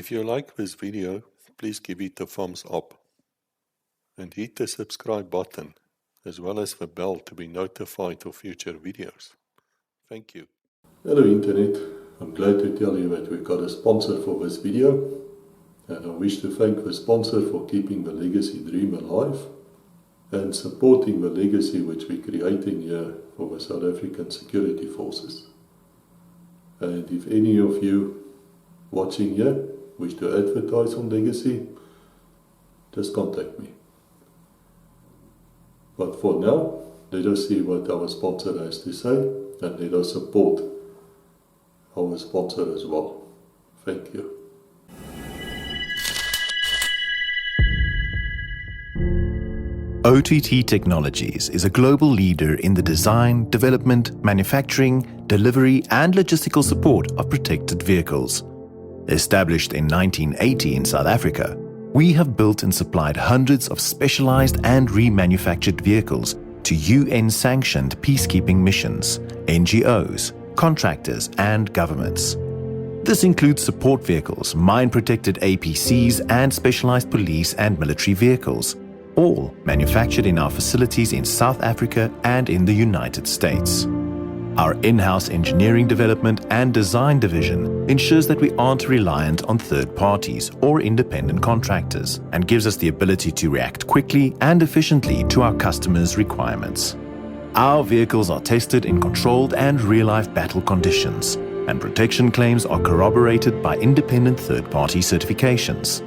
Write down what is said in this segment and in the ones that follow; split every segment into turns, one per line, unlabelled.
If you like this video, please give it a thumbs up and hit the subscribe button as well as the bell to be notified of future videos. Thank you. Hello Internet, I'm glad to tell you that we got a sponsor for this video, and I wish to thank the sponsor for keeping the legacy dream alive and supporting the legacy which we're creating here for the South African security forces. And if any of you watching here wish to advertise on legacy, just contact me. But for now, let us see what our sponsor has to say and let us support our sponsor as well. Thank you.
OTT Technologies is a global leader in the design, development, manufacturing, delivery and logistical support of protected vehicles. Established in 1980 in South Africa, we have built and supplied hundreds of specialized and remanufactured vehicles to UN-sanctioned peacekeeping missions, NGOs, contractors and governments. This includes support vehicles, mine-protected APCs and specialized police and military vehicles, all manufactured in our facilities in South Africa and in the United States. Our in-house engineering development and design division ensures that we aren't reliant on third parties or independent contractors and gives us the ability to react quickly and efficiently to our customers' requirements. Our vehicles are tested in controlled and real-life battle conditions, and protection claims are corroborated by independent third-party certifications.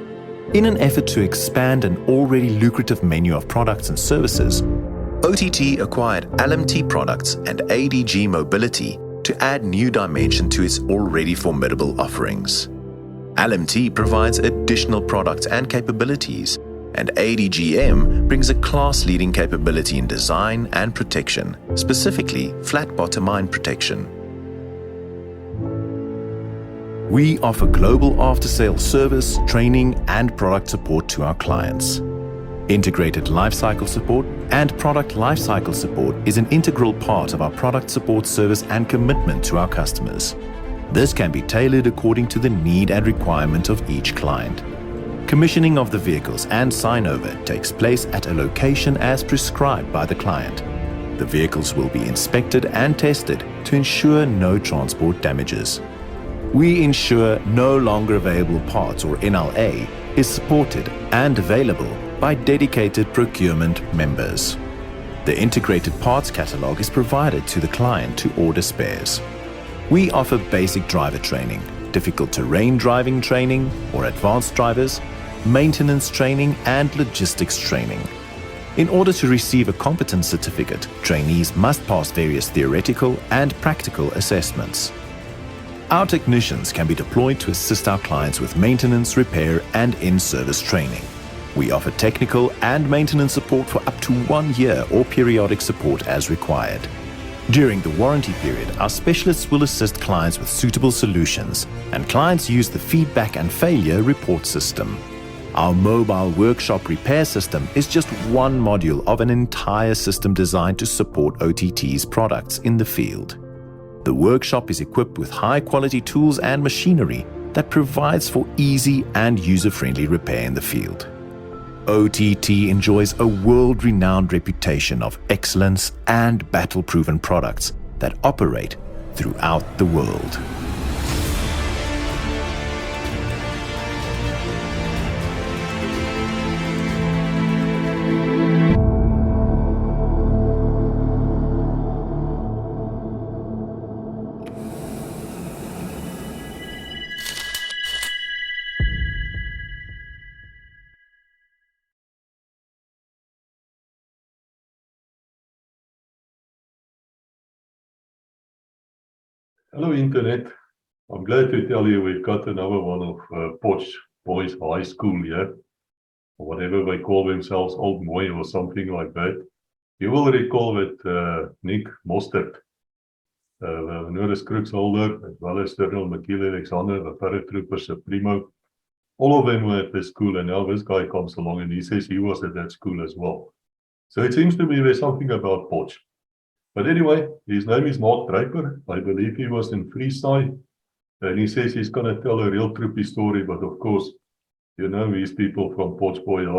In an effort to expand an already lucrative menu of products and services, OTT acquired LMT Products and ADG Mobility to add new dimension to its already formidable offerings. LMT provides additional products and capabilities, and ADGM brings a class-leading capability in design and protection, specifically flat-bottom mine protection. We offer global after-sales service, training and product support to our clients. Integrated lifecycle support and product lifecycle support is an integral part of our product support service and commitment to our customers. This can be tailored according to the need and requirement of each client. Commissioning of the vehicles and sign-over takes place at a location as prescribed by the client. The vehicles will be inspected and tested to ensure no transport damages. We ensure no longer available parts or NLA is supported and available by dedicated procurement members. The integrated parts catalog is provided to the client to order spares. We offer basic driver training, difficult terrain driving training or advanced drivers, maintenance training and logistics training. In order to receive a competence certificate, trainees must pass various theoretical and practical assessments. Our technicians can be deployed to assist our clients with maintenance, repair and in-service training. We offer technical and maintenance support for up to 1 year or periodic support as required. During the warranty period, our specialists will assist clients with suitable solutions, and clients use the feedback and failure report system. Our mobile workshop repair system is just one module of an entire system designed to support OTT's products in the field. The workshop is equipped with high-quality tools and machinery that provides for easy and user-friendly repair in the field. OTT enjoys a world-renowned reputation of excellence and battle-proven products that operate throughout the world.
Hello Internet, I'm glad to tell you we've got another one of Potch Boys High School here, or whatever they call themselves, Old Moy or something like that. You will recall that Nick Mostert, the Norris Crooks holder, as well as Colonel McKeel Alexander, the paratrooper Supremo, all of them were at this school, and now this guy comes along and he says he was at that school as well. So it seems to me there's something about Potch. But anyway, his name is Mark Draper. I believe he was in Freeside And he says he's going to tell a real trippy story, but of course, you know, these people from Potchefstroom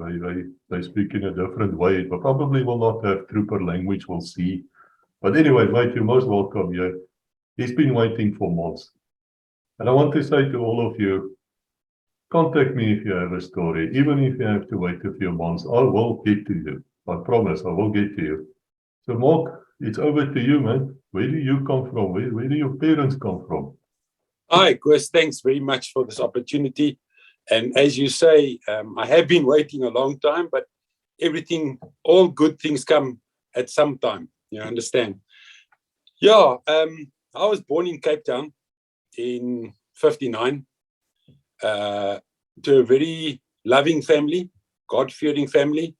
High, they speak in a different way. But probably will not have trooper language, we'll see. But anyway, mate, you're most welcome here. He's been waiting for months. And I want to say to all of you, contact me if you have a story. Even if you have to wait a few months, I will get to you. I promise, I will get to you. So Mark, it's over to you, man. Where do you come from? Where do your parents come from?
Hi, Chris. Thanks very much for this opportunity. And as you say, I have been waiting a long time, but all good things come at some time. You understand? Yeah, I was born in Cape Town in 59 to a very loving family, God-fearing family,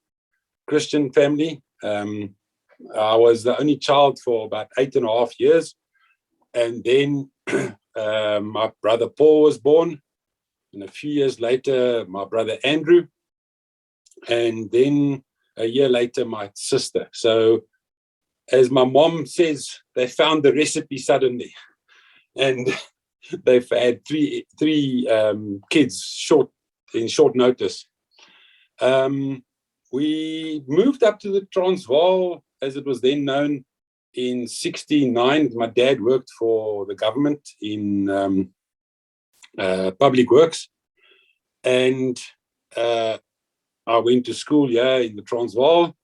Christian family. I was the only child for about 8.5 years. And then my brother Paul was born. And a few years later, my brother Andrew. And then a year later, my sister. So as my mom says, they found the recipe suddenly. And they've had three kids in short notice. We moved up to the Transvaal, as it was then known, in 1969. My dad worked for the government in public works, and I went to school here in the Transvaal.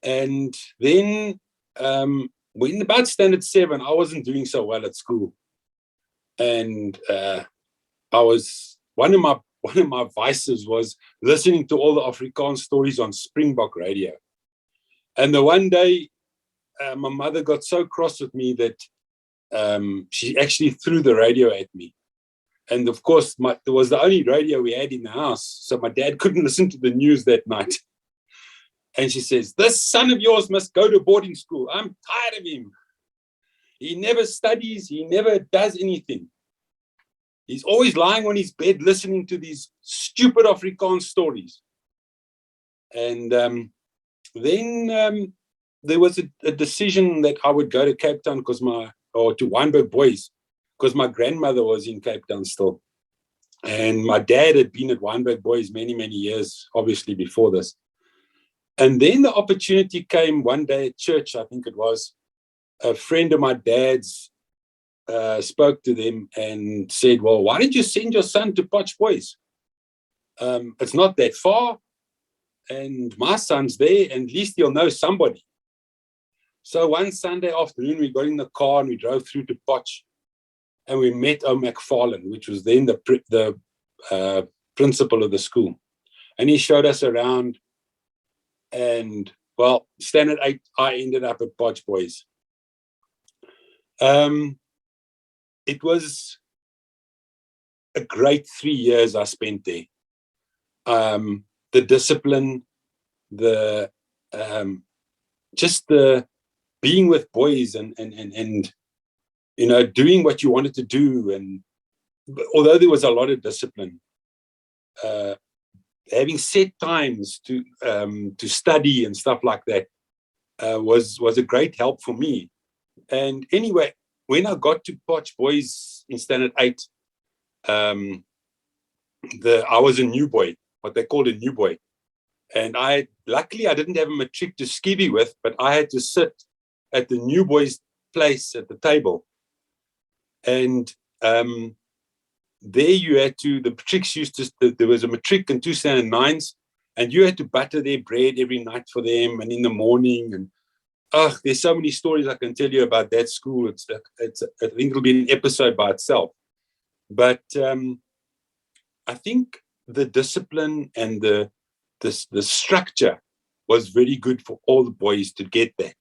And then when about standard 7, I wasn't doing so well at school, and I was one of my vices was listening to all the Afrikaans stories on Springbok radio. And the one day, my mother got so cross with me that she actually threw the radio at me. And of course, it was the only radio we had in the house, so my dad couldn't listen to the news that night. And she says, "This son of yours must go to boarding school. I'm tired of him. He never studies. He never does anything. He's always lying on his bed listening to these stupid Afrikaans stories." And then there was a decision that I would go to Cape Town or to Wynberg Boys, because my grandmother was in Cape Town still. And my dad had been at Wynberg Boys many, many years, obviously before this. And then the opportunity came one day at church, I think it was. A friend of my dad's spoke to them and said, "Well, why don't you send your son to Potch Boys? It's not that far, and my son's there, and at least he'll know somebody." So one Sunday afternoon, we got in the car and we drove through to Potch, and we met McFarlane, which was then the principal of the school. And he showed us around, and well, standard 8, I ended up at Potch Boys. It was a great 3 years I spent there. The discipline, just the being with boys and you know, doing what you wanted to do. And although there was a lot of discipline, having set times to study and stuff like that was a great help for me. And anyway, when I got to Potch Boys in standard 8, I was a new boy, what they called a new boy. And luckily I didn't have a matric to skivvy with, but I had to sit at the new boys' place at the table. And there you had to, the matrics there was a matric and 2 standard 9s, and you had to butter their bread every night for them and in the morning. And there's so many stories I can tell you about that school. I think it'll be an episode by itself. But I think the discipline and the structure was very good for all the boys to get that.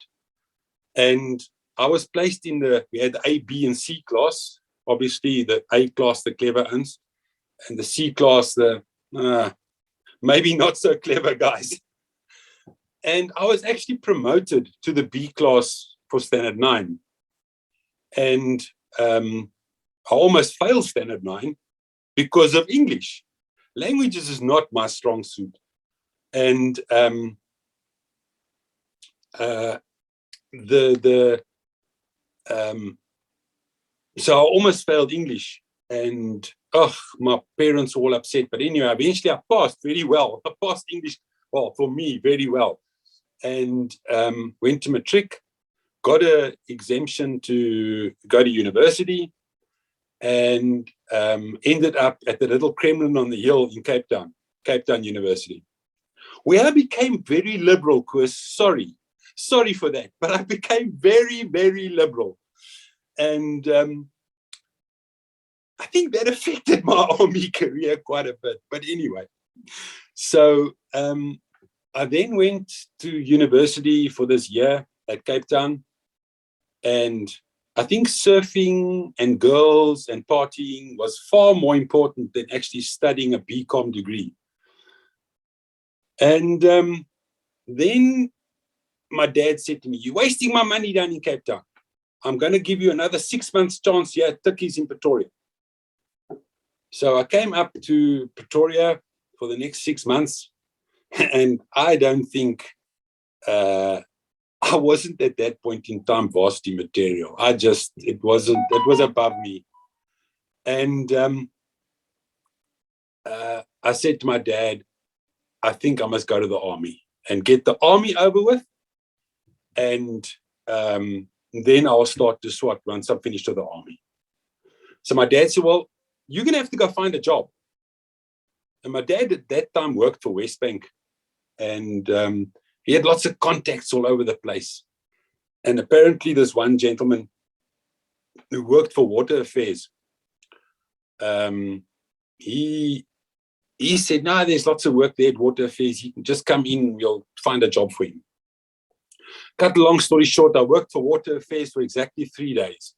And I was placed we had the A, B, and C class. Obviously, the A class, the clever uns, and the C class, the maybe not so clever guys. And I was actually promoted to the B class for standard 9. And I almost failed standard 9 because of English. Languages is not my strong suit. And So I almost failed English, and my parents were all upset. But anyway, eventually I passed very well. I passed English, well, for me, very well. And went to matric, got an exemption to go to university, and ended up at the little Kremlin on the hill in Cape Town University, where I became very liberal. Because sorry for that, but I became very, very liberal. And I think that affected my army career quite a bit. But anyway, so I then went to university for this year at Cape Town. And I think surfing and girls and partying was far more important than actually studying a BCom degree. And then my dad said to me, "You're wasting my money down in Cape Town. I'm going to give you another 6 months chance here at Tikkies in Pretoria." So I came up to Pretoria for the next 6 months, and I don't think I wasn't at that point in time varsity material. It was above me. And I said to my dad, "I think I must go to the army and get the army over with. And then I'll start to SWAT once I'm finished with the army." So my dad said, "Well, you're going to have to go find a job." And my dad at that time worked for Westbank, and he had lots of contacts all over the place. And apparently this one gentleman who worked for Water Affairs, he said, "No, there's lots of work there at Water Affairs. He can just come in, we'll find a job for him." Cut a long story short, I worked for Water Affairs for exactly 3 days,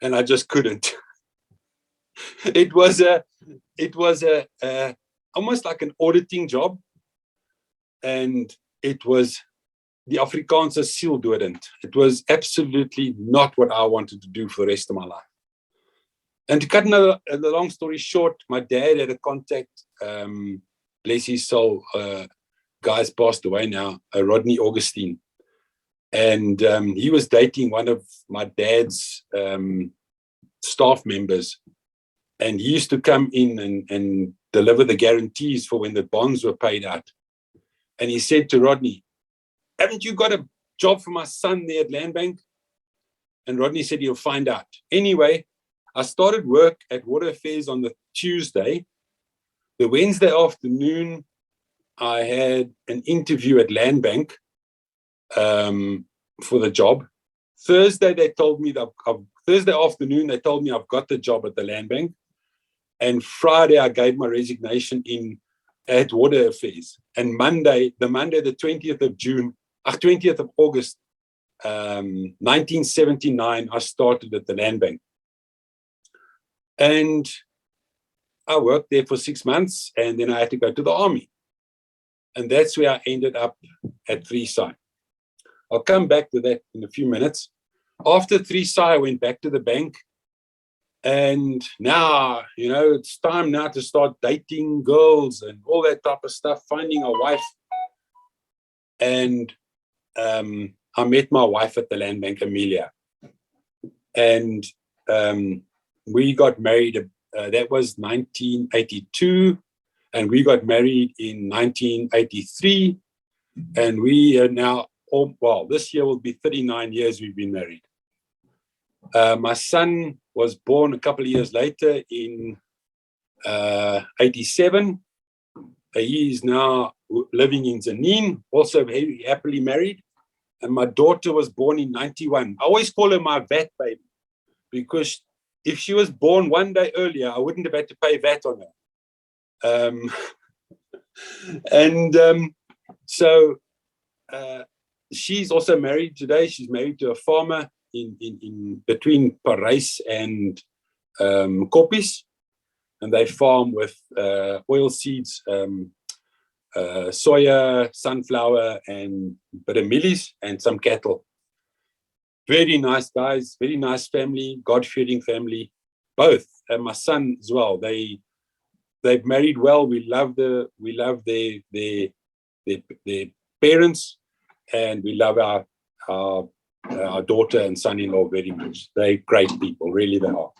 and I just couldn't. It was almost like an auditing job, and it was the Afrikaanse sieldoodend. It was absolutely not what I wanted to do for the rest of my life. And to cut the long story short, my dad had a contact, bless his soul, guy's passed away now, Rodney Augustine. And he was dating one of my dad's staff members. And he used to come in and deliver the guarantees for when the bonds were paid out. And he said to Rodney, "Haven't you got a job for my son there at Land Bank?" And Rodney said he'll find out. Anyway, I started work at Water Affairs on the Tuesday. The Wednesday afternoon, I had an interview at Land Bank for the job. Thursday, they told me that Thursday afternoon, they told me I've got the job at the Land Bank. And Friday, I gave my resignation in at Water Affairs. And Monday, the 20th of August, 1979, I started at the Land Bank. And I worked there for 6 months, and then I had to go to the army. And that's where I ended up at 3SAI. I'll come back to that in a few minutes. After 3SAI, I went back to the bank. And now, it's time now to start dating girls and all that type of stuff, finding a wife. And I met my wife at the Land Bank, Amelia. And we got married, that was 1982. And we got married in 1983. And we are now, this year will be 39 years we've been married. My son was born a couple of years later in 87. He is now living in Zanin, also very happily married. And my daughter was born in 91. I always call her my VAT baby, because if she was born one day earlier, I wouldn't have had to pay VAT on her. So she's also married today. She's married to a farmer in between Parys and Koppies, and they farm with oil seeds, soya, sunflower, and a bit of mealies, and some cattle. Very nice guys, very nice family, God-fearing family, both, and my son as well. They've married well. We love their parents, and we love our our daughter and son-in-law very much. They're great people, really they are.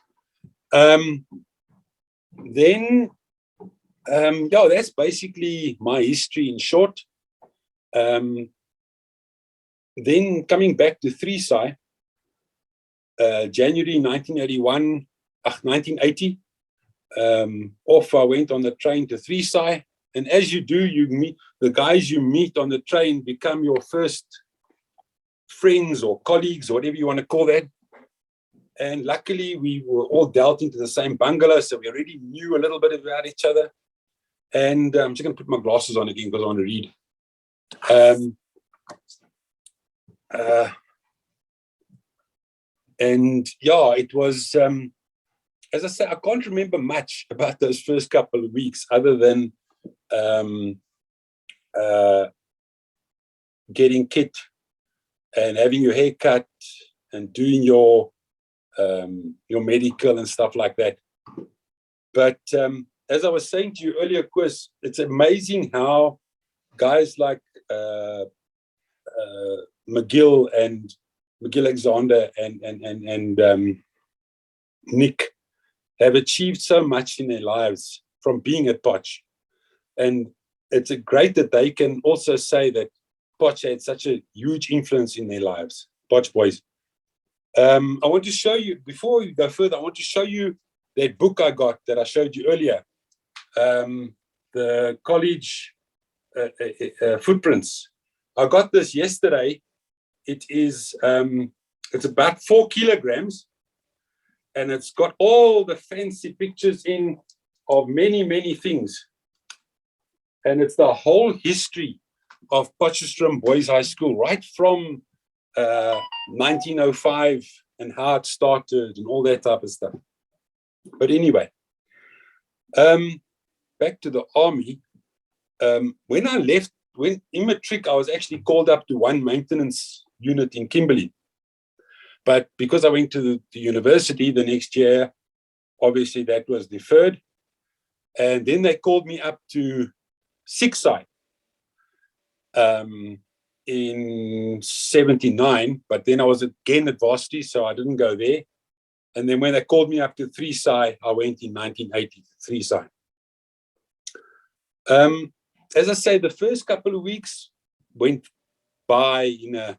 Yeah, that's basically my history in short. Then coming back to 3SAI, January 1980, off I went on the train to 3SAI. And as you do, you meet the guys you meet on the train become your first friends or colleagues or whatever you want to call that. And luckily we were all dealt into the same bungalow, so we already knew a little bit about each other. And I'm just going to put my glasses on again because I want to read. And yeah, it was, as I say, I can't remember much about those first couple of weeks other than getting kit and having your hair cut and doing your medical and stuff like that. But as I was saying to you earlier, Chris, it's amazing how guys like McGill Alexander and Nick have achieved so much in their lives from being at Potch. And it's great that they can also say that Potch had such a huge influence in their lives, Potch boys. I want to show you, before we go further, I want to show you that book I got that I showed you earlier, the college footprints. I got this yesterday. It is, it's about 4 kilograms, and it's got all the fancy pictures in of many, many things. And it's the whole history of Potchefstroom Boys High School, right from 1905 and how it started and all that type of stuff. But anyway, back to the army. When I left, when in matric, I was actually called up to one maintenance unit in Kimberley. But because I went to the university the next year, obviously that was deferred. And then they called me up to 6SAI in 79, but then I was again at varsity, so I didn't go there. And then when they called me up to 3SAI, I went in 1980 to 3SAI. As I say, the first couple of weeks went by in a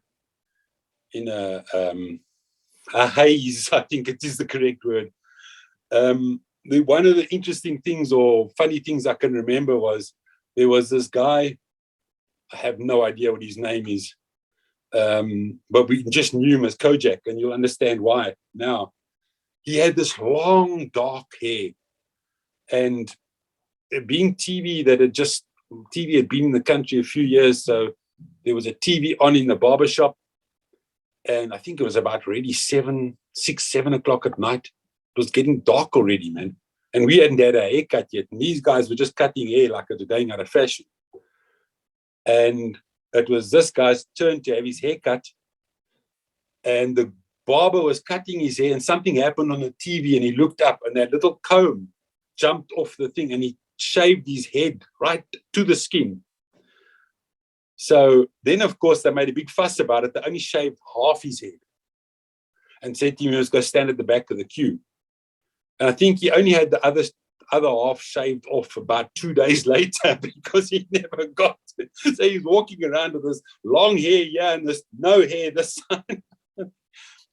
haze, I think it is the correct word. One of the interesting things or funny things I can remember was there was this guy, I have no idea what his name is, but we just knew him as Kojak, and you'll understand why now. He had this long, dark hair, and being TV had been in the country a few years, so there was a TV on in the barbershop, and I think it was about already 7 o'clock at night. It was getting dark already, man. And we hadn't had a haircut yet. And these guys were just cutting hair like it was going out of fashion. And it was this guy's turn to have his hair cut. And the barber was cutting his hair, and something happened on the TV, and he looked up, and that little comb jumped off the thing, and he shaved his head right to the skin. So then, of course, they made a big fuss about it. They only shaved half his head and said to him he was going to stand at the back of the queue. And I think he only had the other half shaved off about 2 days later because he never got it. So he's walking around with this long hair here and this no hair this side.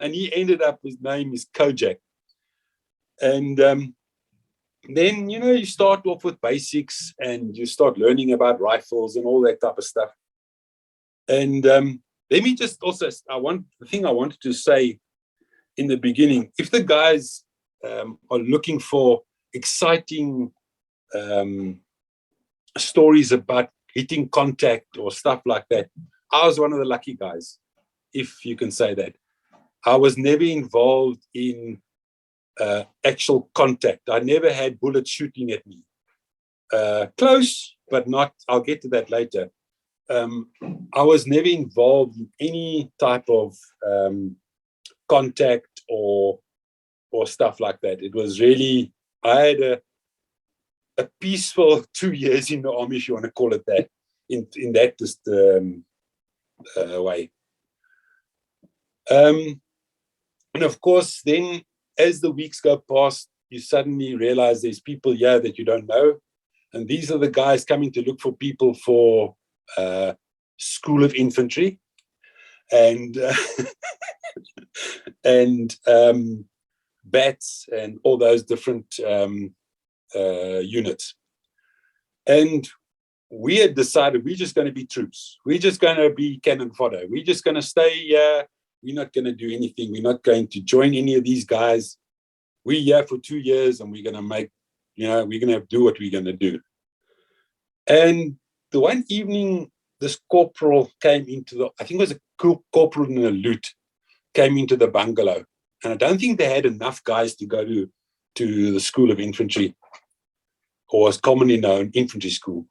And he ended up, his name is Kojak. And then, you start off with basics and you start learning about rifles and all that type of stuff. And let me just also, the thing I wanted to say in the beginning, if the guys are looking for exciting stories about hitting contact or stuff like that, I was one of the lucky guys, if you can say that. I was never involved in actual contact. I never had bullets shooting at me. Close, but not, I'll get to that later. I was never involved in any type of contact or stuff like that. It was really, I had a peaceful 2 years in the army, if you want to call it that, in that just way. And of course, then as the weeks go past, you suddenly realize there's people here that you don't know. And these are the guys coming to look for people for School of Infantry and and bats and all those different units. And we had decided we're just going to be troops. We're just going to be cannon fodder. We're just going to stay here. We're not going to do anything. We're not going to join any of these guys. We're here for 2 years and we're going to make, we're going to do what we're going to do. And the one evening, this corporal came into I think it was a corporal in a loot, came into the bungalow. And I don't think they had enough guys to go to the School of Infantry, or as commonly known, infantry school.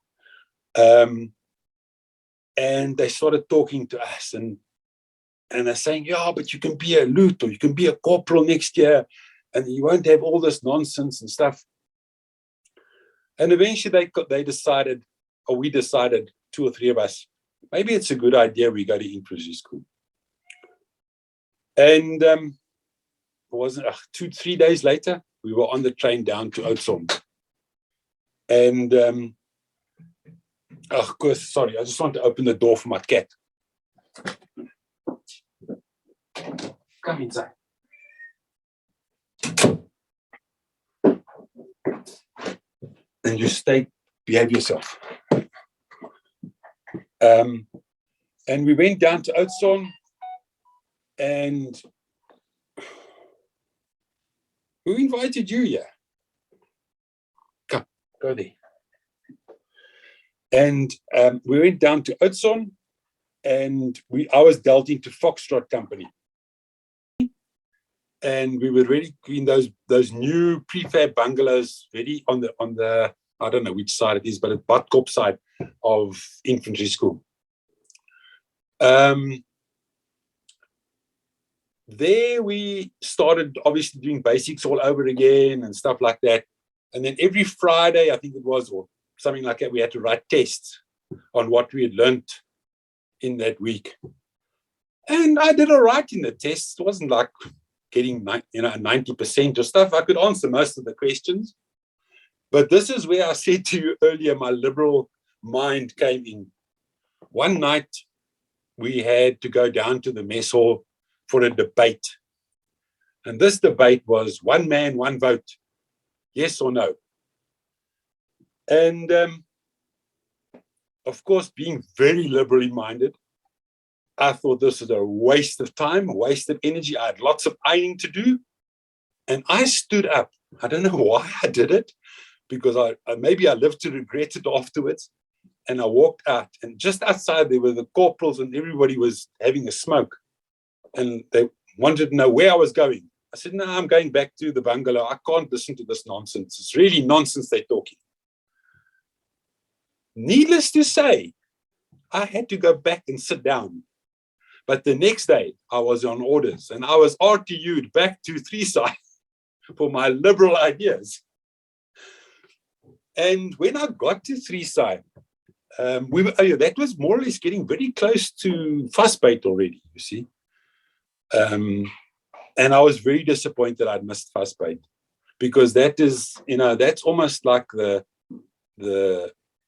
And they started talking to us and they're saying, yeah, but you can be a loot or you can be a corporal next year and you won't have all this nonsense and stuff. And eventually they decided, or we decided, 2 or 3 of us, maybe it's a good idea we go to infantry school. And it wasn't 2-3 days later, we were on the train down to Oudtshoorn. And of course, sorry, I just want to open the door for my cat. Come inside. And you behave yourself. And we went down to Oudtshoorn, and who invited you here? Come, go there. And we went down to Oudtshoorn, and I was dealt into Foxtrot Company. And we were really in those new prefab bungalows, ready on the I don't know which side it is, but at Badkop side of infantry school. There we started obviously doing basics all over again and stuff like that. And then every Friday, I think it was, or something like that, we had to write tests on what we had learned in that week. And I did all right in the tests. It wasn't like getting 90% or stuff. I could answer most of the questions. But this is where I said to you earlier, my liberal mind came in. One night, we had to go down to the mess hall for a debate. And this debate was one man, one vote, yes or no. And of course, being very liberally minded, I thought this is a waste of time, a waste of energy. I had lots of ironing to do. And I stood up. I don't know why I did it, because maybe I lived to regret it afterwards. And I walked out, and just outside there were the corporals and everybody was having a smoke. And they wanted to know where I was going. I said, no, I'm going back to the bungalow. I can't listen to this nonsense. It's really nonsense they're talking. Needless to say, I had to go back and sit down. But the next day, I was on orders, and I was RTU'd back to 3-side for my liberal ideas. And when I got to 3-side, that was more or less getting very close to fussbait already, you see. And I was very disappointed I'd missed fussbait, because that is, that's almost like the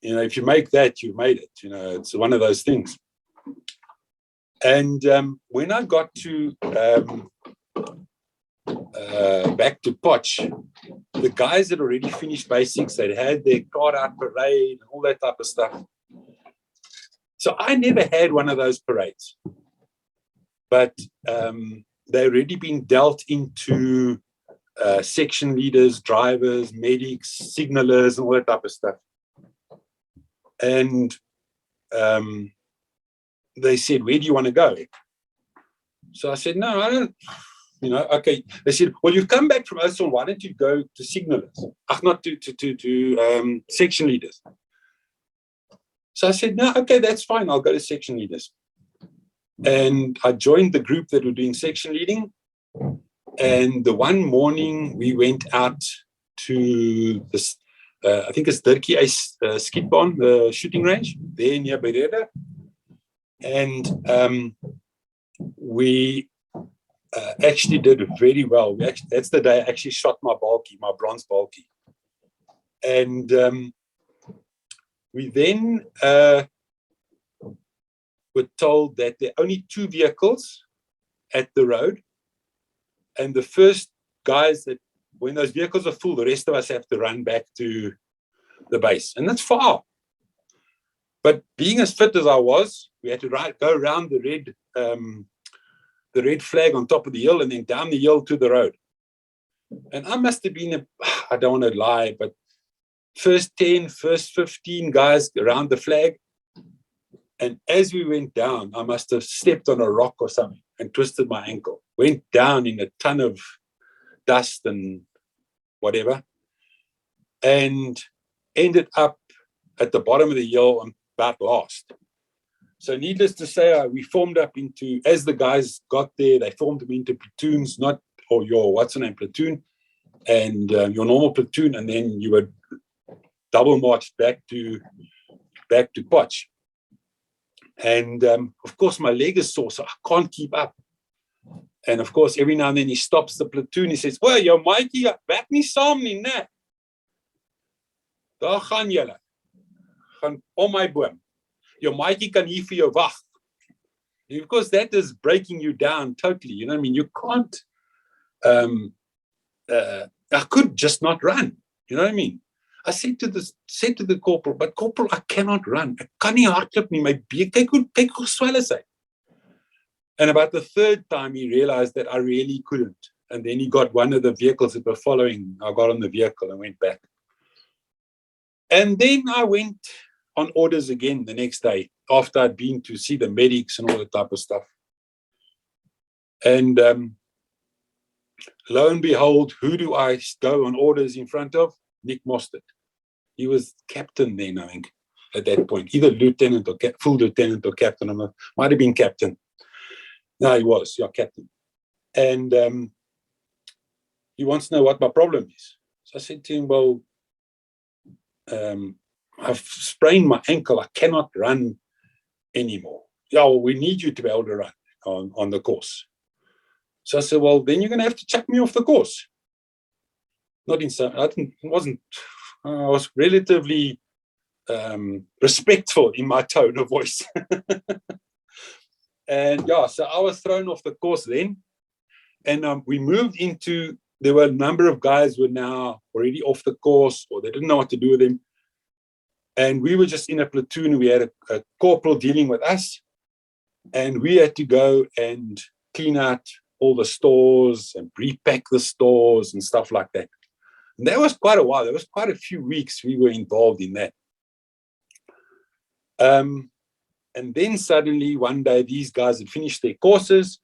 if you make that, you made it. It's one of those things. And when I got to back to Potch, the guys had already finished basics. They'd had their card out parade and all that type of stuff. So I never had one of those parades. But they'd already been dealt into section leaders, drivers, medics, signalers, and all that type of stuff. And they said, where do you want to go? So I said, no, I don't, okay. They said, well, you've come back from Oudtshoorn, why don't you go to signalers? Not to section leaders. So I said, no, okay, that's fine. I'll go to section leaders. And I joined the group that were doing section leading. And the one morning we went out to this, I think it's Dirkie Skietbaan, the shooting range, there near Bereda. And we actually did very well. That's the day I actually shot my bronze bulky. And we then were told that there are only 2 vehicles at the road. And the first guys that, when those vehicles are full, the rest of us have to run back to the base. And that's far. But being as fit as I was, we had to go around the red flag on top of the hill and then down the hill to the road. And I must have been, I don't want to lie, but first 10, first 15 guys around the flag. And as we went down, I must have stepped on a rock or something and twisted my ankle. Went down in a ton of dust and whatever, and ended up at the bottom of the hill and about last. So needless to say, we formed up into, as the guys got there, they formed them into platoons, not, or your, what's the name, platoon, and your normal platoon, and then you would double march back to Potch. And of course, my leg is sore, so I can't keep up. And of course, every now and then he stops the platoon. He says, "Well, jou maatjie, werk nie saam nie, né? Daar gaan julle. Gaan om my boom. Jou maatjie kan hier vir jou wag." Of course, that is breaking you down totally. You know what I mean? You can't. I could just not run. You know what I mean? I said to the corporal, "But corporal, I cannot run. Ek kan nie hardloop nie. My been, kyk hoe swel is hy." And about the 3rd time, he realized that I really couldn't. And then he got one of the vehicles that were following. I got on the vehicle and went back. And then I went on orders again the next day after I'd been to see the medics and all that type of stuff. And lo and behold, who do I go on orders in front of? Nick Mostert. He was captain then, I think, at that point. Either lieutenant or full lieutenant or captain. Might have been captain. No, he was, yeah, captain. And he wants to know what my problem is. So I said to him, "Well, I've sprained my ankle. I cannot run anymore." "Yeah, well, we need you to be able to run on the course." So I said, "Well, then you're going to have to chuck me off the course." Not in some, I was relatively respectful in my tone of voice. And yeah, so I was thrown off the course then. And we moved into, there were a number of guys who were now already off the course, or they didn't know what to do with him. And we were just in a platoon. We had a corporal dealing with us. And we had to go and clean out all the stores and repack the stores and stuff like that. And that was quite a while. There was quite a few weeks we were involved in that. And then suddenly one day these guys had finished their courses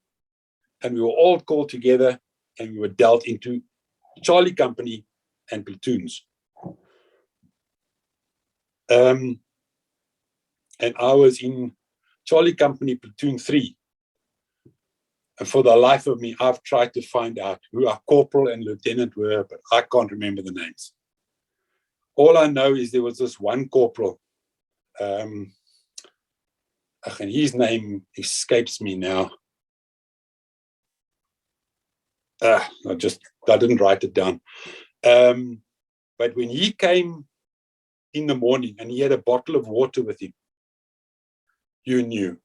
and we were all called together and we were dealt into Charlie Company and platoons. And I was in Charlie Company Platoon 3. And for the life of me, I've tried to find out who our corporal and lieutenant were, but I can't remember the names. All I know is there was this one corporal, and his name escapes me now. I didn't write it down. But when he came in the morning and he had a bottle of water with him, you knew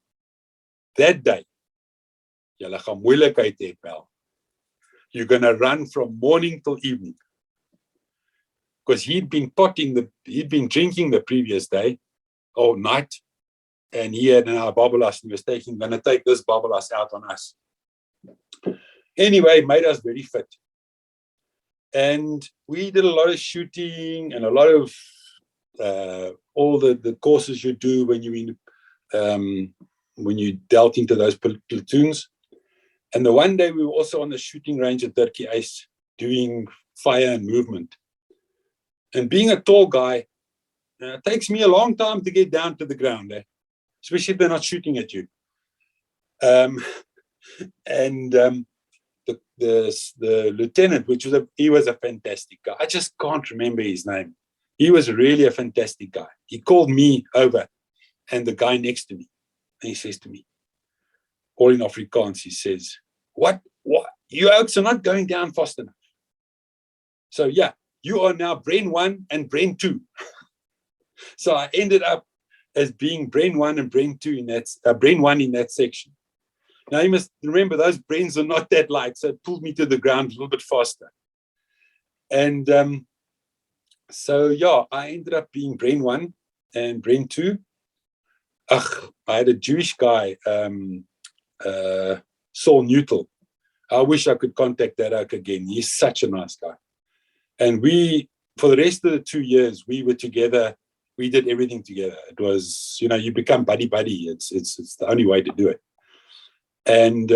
that day, julle gaan moeilikheid hê, pal. You're going to run from morning till evening. Because he'd been drinking the previous day, or night, and he had our babalas and he was going to take this babalas out on us. Anyway, made us very fit. And we did a lot of shooting and a lot of all the courses you do when you dealt into those platoons. And the one day we were also on the shooting range at Turkey Ice doing fire and movement. And being a tall guy, it takes me a long time to get down to the ground, especially if they're not shooting at you. The lieutenant, he was a fantastic guy. I just can't remember his name. He was really a fantastic guy. He called me over and the guy next to me. And he says to me, all in Afrikaans, he says, why you oaks are not going down fast enough. So yeah, you are now brain 1 and brain 2. So I ended up as being brain 1 and brain 2 in that brain 1 in that section. Now you must remember those brains are not that light, so it pulled me to the ground a little bit faster. And so yeah, I ended up being brain 1 and brain 2. I had a Jewish guy, Saul Newtel. I wish I could contact that oak again. He's such a nice guy. And we, for the rest of the 2 years, we were together. We did everything together. It was, you know, you become buddy. It's the only way to do it. And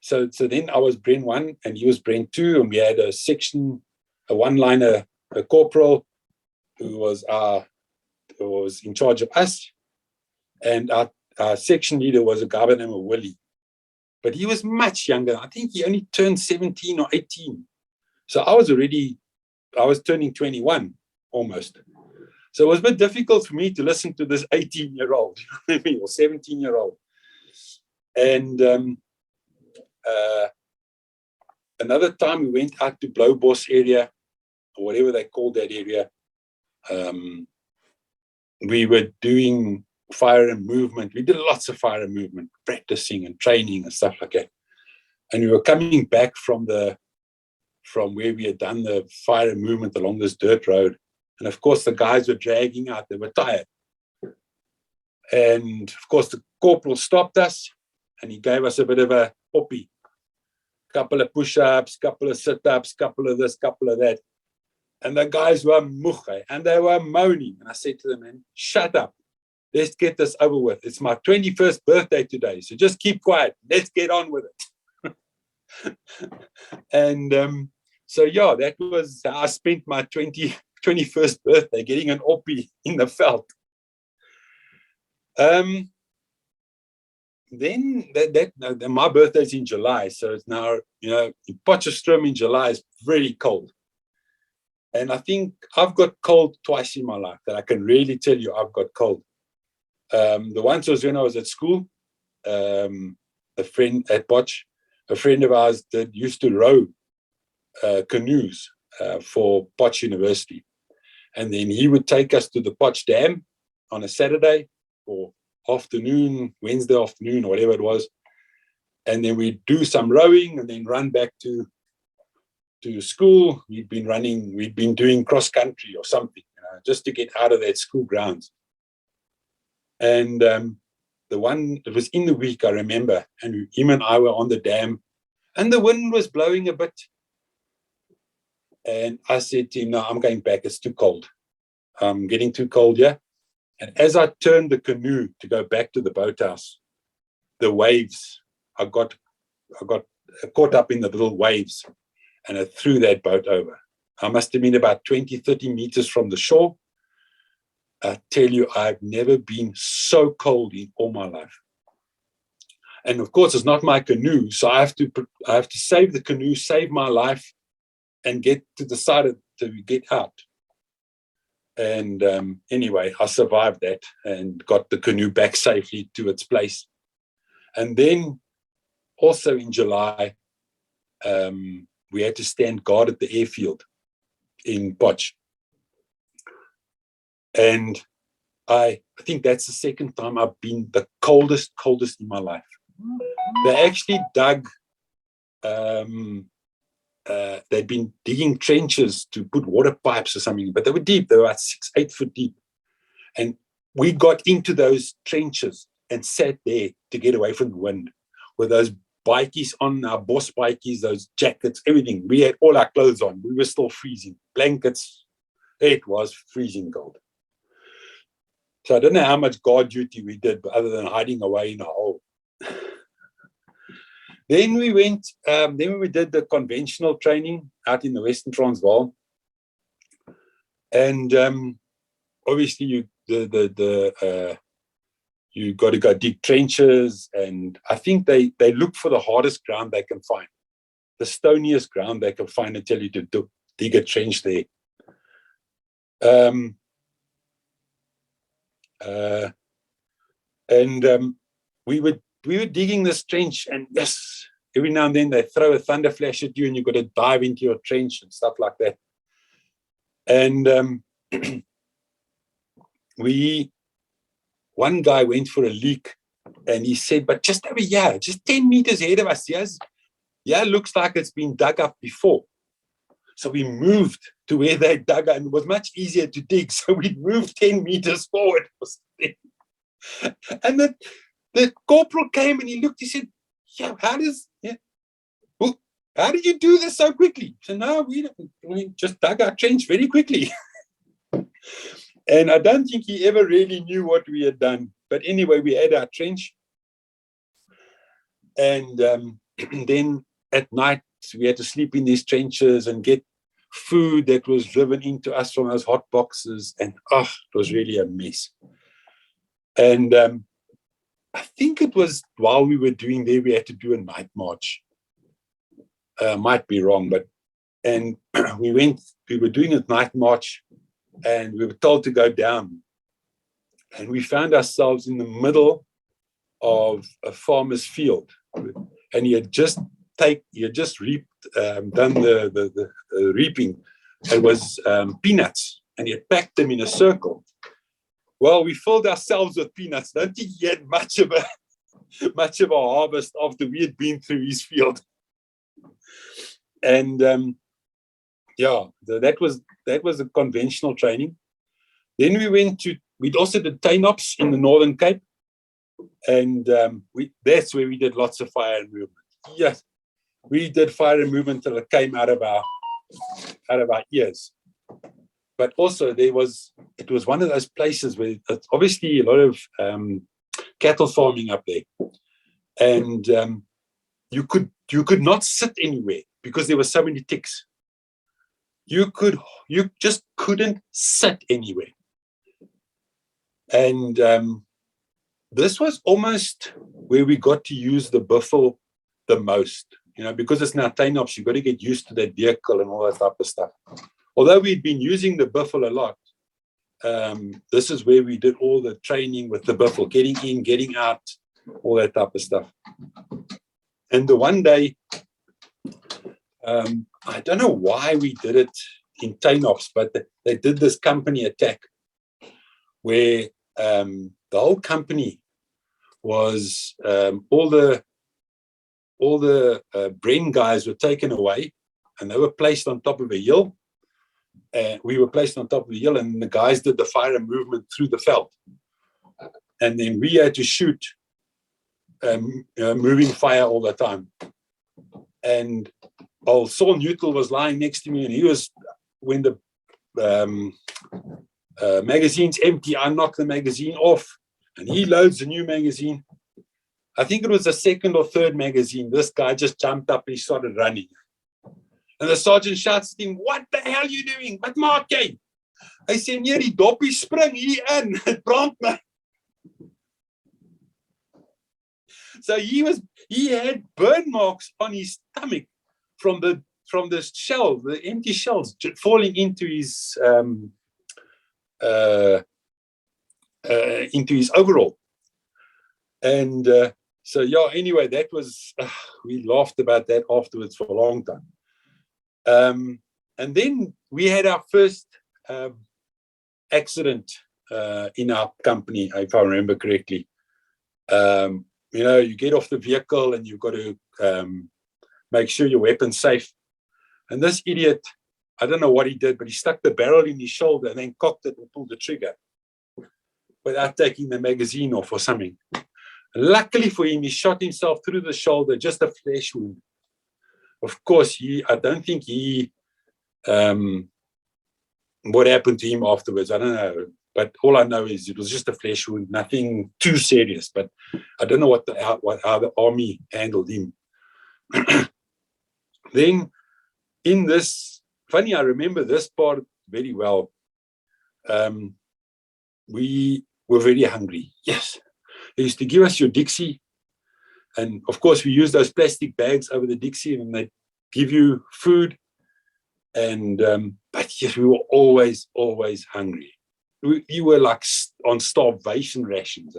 So then I was brain 1 and he was brain 2, and we had a section, a one-liner, a corporal who was in charge of us, and our section leader was a guy by the name of Willie. But he was much younger. I think he only turned 17 or 18. So I was turning 21 almost. So it was a bit difficult for me to listen to this 18-year-old, you know what I mean, or 17-year-old. And another time we went out to Blowboss area, or whatever they called that area. We were doing fire and movement. We did lots of fire and movement, practicing and training and stuff like that. And we were coming back from where we had done the fire and movement along this dirt road. And of course, the guys were dragging out. They were tired. And of course, the corporal stopped us and he gave us a bit of a hoppy. Couple of push-ups, couple of sit-ups, couple of this, couple of that. And the guys were muche, and they were moaning. And I said to them, man, shut up. Let's get this over with. It's my 21st birthday today, so just keep quiet. Let's get on with it. And so, yeah, that was how I spent my 21st birthday, getting an oppie in the veld. Then my birthday is in July, so it's now, you know, in Potchefstroom in July is very cold. And I think I've got cold twice in my life that I can really tell you I've got cold. The once was when I was at school. A friend at Potch, a friend of ours used to row canoes for Potch University. And then he would take us to the Potch Dam on a Saturday or afternoon, Wednesday afternoon, or whatever it was. And then we'd do some rowing and then run back to school. We'd been doing cross country or something, you know, just to get out of that school grounds. And it was in the week, I remember, and him and I were on the dam and the wind was blowing a bit. And I said to him, no, I'm going back. It's too cold. I'm getting too cold here. And as I turned the canoe to go back to the boathouse, the waves, I got caught up in the little waves and I threw that boat over. I must have been about 20, 30 meters from the shore. I tell you, I've never been so cold in all my life. And of course, it's not my canoe, so I have to save the canoe, save my life, and get to the side to get out. And anyway, I survived that and got the canoe back safely to its place. And then also in July, we had to stand guard at the airfield in Potch. And I think that's the second time I've been the coldest in my life. They actually dug, they'd been digging trenches to put water pipes or something, but they were deep. They were about 6-8 foot deep. And we got into those trenches and sat there to get away from the wind with those bikies on, our boss bikies, those jackets, everything. We had all our clothes on. We were still freezing. Blankets. It was freezing cold. So I don't know how much guard duty we did, but other than hiding away in a hole. Then we went, we did the conventional training out in the Western Transvaal. And obviously you got to go dig trenches. And I think they look for the hardest ground they can find, the stoniest ground they can find, and tell you to dig a trench there. And we were digging this trench, and yes, every now and then they throw a thunder flash at you, and you've got to dive into your trench and stuff like that. And one guy went for a leak, and he said, "But just over here, just 10 meters ahead of us, yes, yeah, looks like it's been dug up before." So we moved to where they dug up, and it was much easier to dig. So we moved 10 meters forward. And the corporal came and he looked, he said, "Yeah, how did you do this so quickly?" So no, we just dug our trench very quickly. And I don't think he ever really knew what we had done. But anyway, we had our trench. And then at night, we had to sleep in these trenches and get food that was driven into us from those hot boxes. And it was really a mess. And I think it was while we were doing there, we had to do a night march. Might be wrong, and we were doing a night march, and we were told to go down. And we found ourselves in the middle of a farmer's field. And he had just reaped, done the reaping. It was peanuts, and he had packed them in a circle. Well, we filled ourselves with peanuts. Don't think he had much of a harvest after we had been through his field. And that was a conventional training. Then we also did TAINOPS in the Northern Cape, and that's where we did lots of fire and movement. Yes, we did fire and movement till it came out of our ears. But also it was one of those places where it's obviously a lot of cattle farming up there, and you could not sit anywhere because there were so many ticks. You just couldn't sit anywhere. And this was almost where we got to use the buffel the most, because it's now TAINOPS, you've got to get used to that vehicle and all that type of stuff. Although we'd been using the buffel a lot, this is where we did all the training with the buffel, getting in, getting out, all that type of stuff. And the one day, I don't know why we did it in TAINOPS, but they did this company attack where the whole company was all the Bren guys were taken away, and they were placed on top of a hill. We were placed on top of the hill, and the guys did the fire and movement through the veld. And then we had to shoot moving fire all the time. And old Saul Newton was lying next to me, and he was, when the magazine's empty, I knock the magazine off, and he loads a new magazine. I think it was the second or third magazine. This guy just jumped up and he started running. And the sergeant shouts at him, "What the hell are you doing? Wat maak jy?" Hy sê, "Nee, die doppie spring hier in. Het brand my." So he had burn marks on his stomach from the shell, the empty shells falling into his overall. And anyway, that was, we laughed about that afterwards for a long time. And then we had our first accident in our company, if I remember correctly. You get off the vehicle and you've got to make sure your weapon's safe. And this idiot, I don't know what he did, but he stuck the barrel in his shoulder and then cocked it and pulled the trigger without taking the magazine off or something. Luckily for him, he shot himself through the shoulder, just a flesh wound. Of course, I don't think what happened to him afterwards, I don't know. But all I know is it was just a flesh wound, nothing too serious. But I don't know how the army handled him. Then in this, funny, I remember this part very well. We were very hungry. Yes. They used to give us your Dixie. And of course, we used those plastic bags over the Dixie, and they give you food. And but yes, we were always hungry. We were like on starvation rations.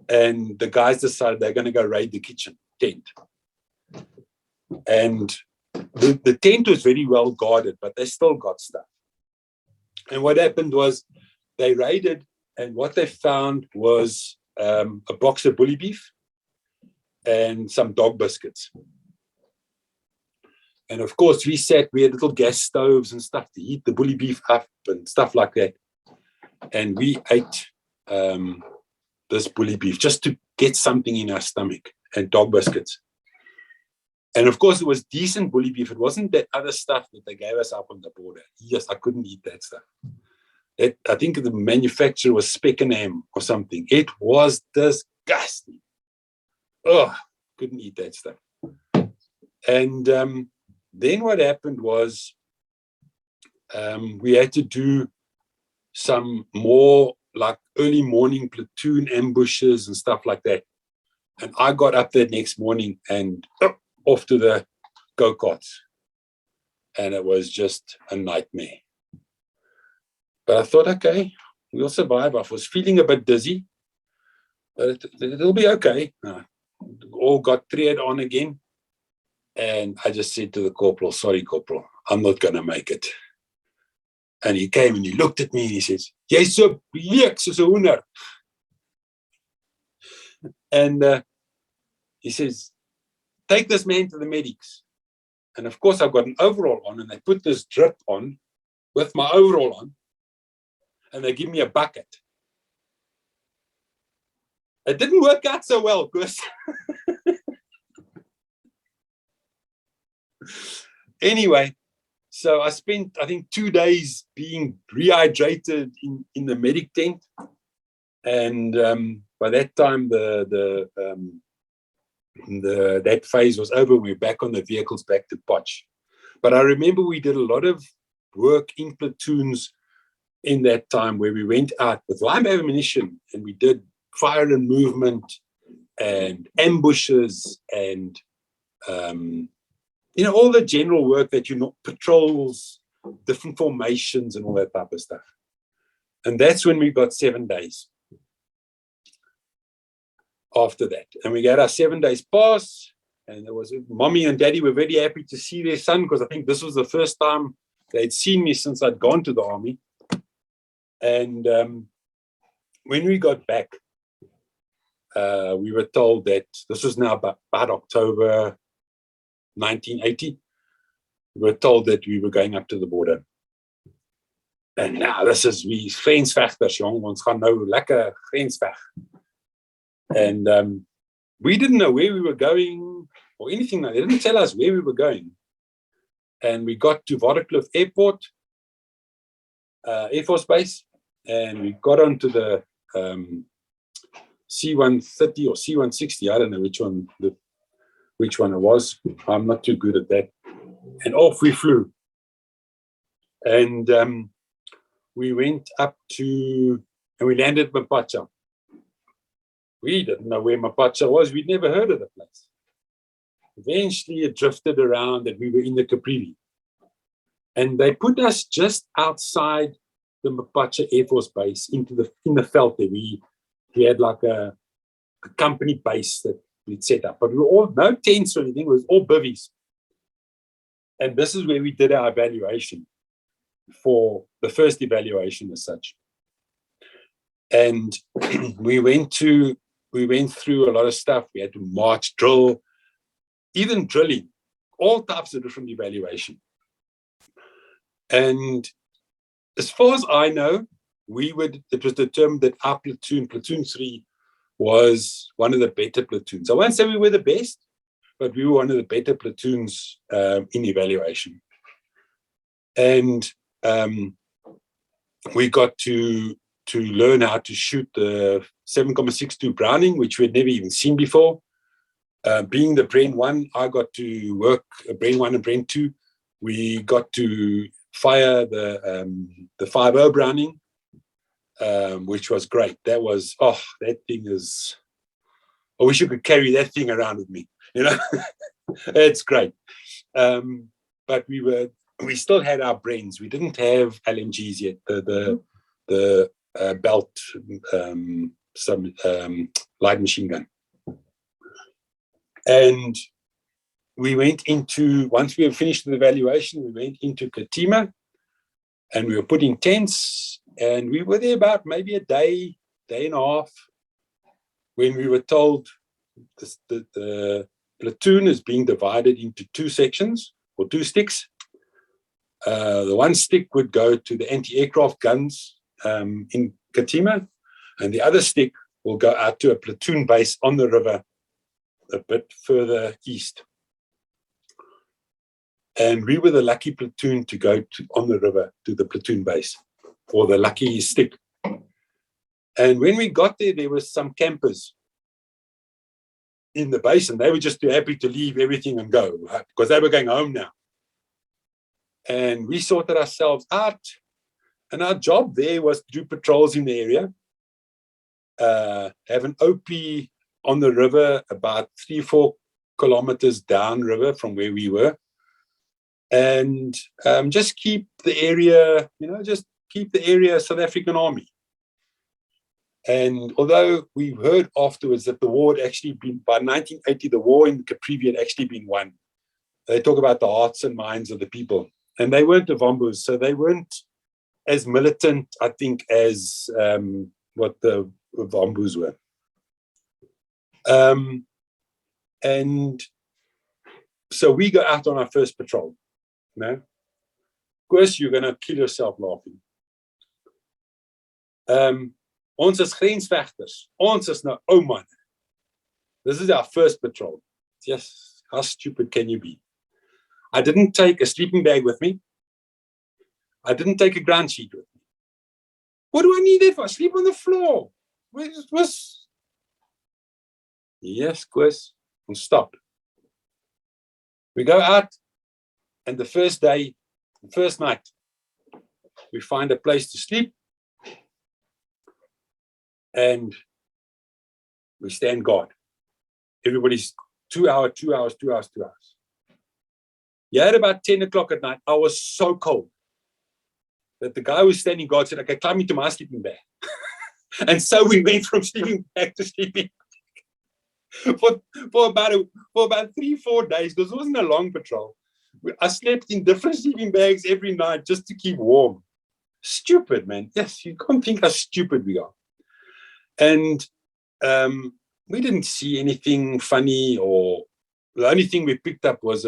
And the guys decided they're going to go raid the kitchen tent. And the tent was very well guarded, but they still got stuff. And what happened was they raided, and what they found was a box of bully beef and some dog biscuits. And of course, we had little gas stoves and stuff to heat the bully beef up and stuff like that. And we ate this bully beef just to get something in our stomach, and dog biscuits. And of course, it was decent bully beef. It wasn't that other stuff that they gave us up on the border. Yes, I couldn't eat that stuff. I think the manufacturer was Speckenham or something. It was disgusting. Oh, couldn't eat that stuff. And then what happened was we had to do some more like early morning platoon ambushes and stuff like that. And I got up that next morning and off to the go-karts. And it was just a nightmare. But I thought, okay, we'll survive. I was feeling a bit dizzy, but it'll be okay. All got cleared on again. And I just said to the corporal, sorry, corporal, I'm not going to make it. And he came and he looked at me and he says, "Jy's so bleek soos 'n hoender." And he says, "Take this man to the medics." And of course, I've got an overall on, and they put this drip on with my overall on, and they give me a bucket. It didn't work out so well, because anyway, so I spent, I think, 2 days being rehydrated in the medic tent. And by that time, that phase was over. We were back on the vehicles, back to Potch. But I remember we did a lot of work in platoons in that time, where we went out with live ammunition and we did fire and movement and ambushes and all the general work that patrols, different formations and all that type of stuff. And that's when we got 7 days after that. And we got our 7 days pass, and there was mommy and daddy were very happy to see their son, because I think this was the first time they'd seen me since I'd gone to the army. And when we got back, we were told that this was now about October 1980. We were told that we were going up to the border. And now this is we grensvegters, jong, ons gaan nou lekker grensveg. And we didn't know where we were going or anything. They didn't tell us where we were going. And we got to Waterkloof Airport, Air Force Base, and we got onto the C-130 or C-160. I don't know which one it was. I'm not too good at that. And off we flew. And we went up to, and we landed at Mapacha. We didn't know where Mapacha was. We'd never heard of the place. Eventually it drifted around and we were in the Caprivi. And they put us just outside the Mapacha Air Force Base in the veld there. We had like a company base that we'd set up, but we were all, no tents or anything, it was all bivvies. And this is where we did our evaluation, for the first evaluation as such. And we went through a lot of stuff. We had to march, drill, even drilling, all types of different evaluation. And as far as I know, it was determined that our platoon 3, was one of the better platoons. I won't say we were the best, but we were one of the better platoons in evaluation. And we got to learn how to shoot the 7.62 Browning, which we had never even seen before. Being the Bren 1, I got to work Bren 1 and Bren 2. We got to fire the 5.0 Browning, which was great. That was, that thing is, I wish you could carry that thing around with me, It's great. But we still had our Brens. We didn't have LMGs yet. The belt light machine gun. And we went into, once we had finished the evaluation, we went into Katima, and we were put in tents, and we were there about maybe a day and a half, when we were told the platoon is being divided into two sections, or two sticks. The one stick would go to the anti-aircraft guns in Katima, and the other stick will go out to a platoon base on the river a bit further east. And we were the lucky platoon to go on the river to the platoon base, or the lucky stick. And when we got there, there were some campers in the base, and they were just too happy to leave everything and go, because they were going home now. And we sorted ourselves out, and our job there was to do patrols in the area, have an OP on the river about 3-4 kilometers downriver from where we were, and just keep the area, just keep the area South African Army. And although we heard afterwards that the war had actually been, by 1980, the war in Caprivi had actually been won. They talk about the hearts and minds of the people. And they weren't Ovambos, so they weren't as militant, I think, as what the Ovambos were. And so we go out on our first patrol. Of course, you're going to kill yourself laughing. Ons is grensvechters. Ons is nou ou man. This is our first patrol. Yes, how stupid can you be? I didn't take a sleeping bag with me. I didn't take a ground sheet with me. What do I need that for? Sleep on the floor. Yes, Chris. And stop. We go out, and the first day, the first night, we find a place to sleep, and we stand guard. Everybody's 2 hours. Yeah, at about 10 o'clock at night, I was so cold that the guy who was standing guard said, okay, climb into my sleeping bag. And so we went from sleeping bag to sleeping bag for about 3-4 days, because it wasn't a long patrol. I slept in different sleeping bags every night just to keep warm. Stupid, man. Yes, you can't think how stupid we are. And we didn't see anything funny, or the only thing we picked up was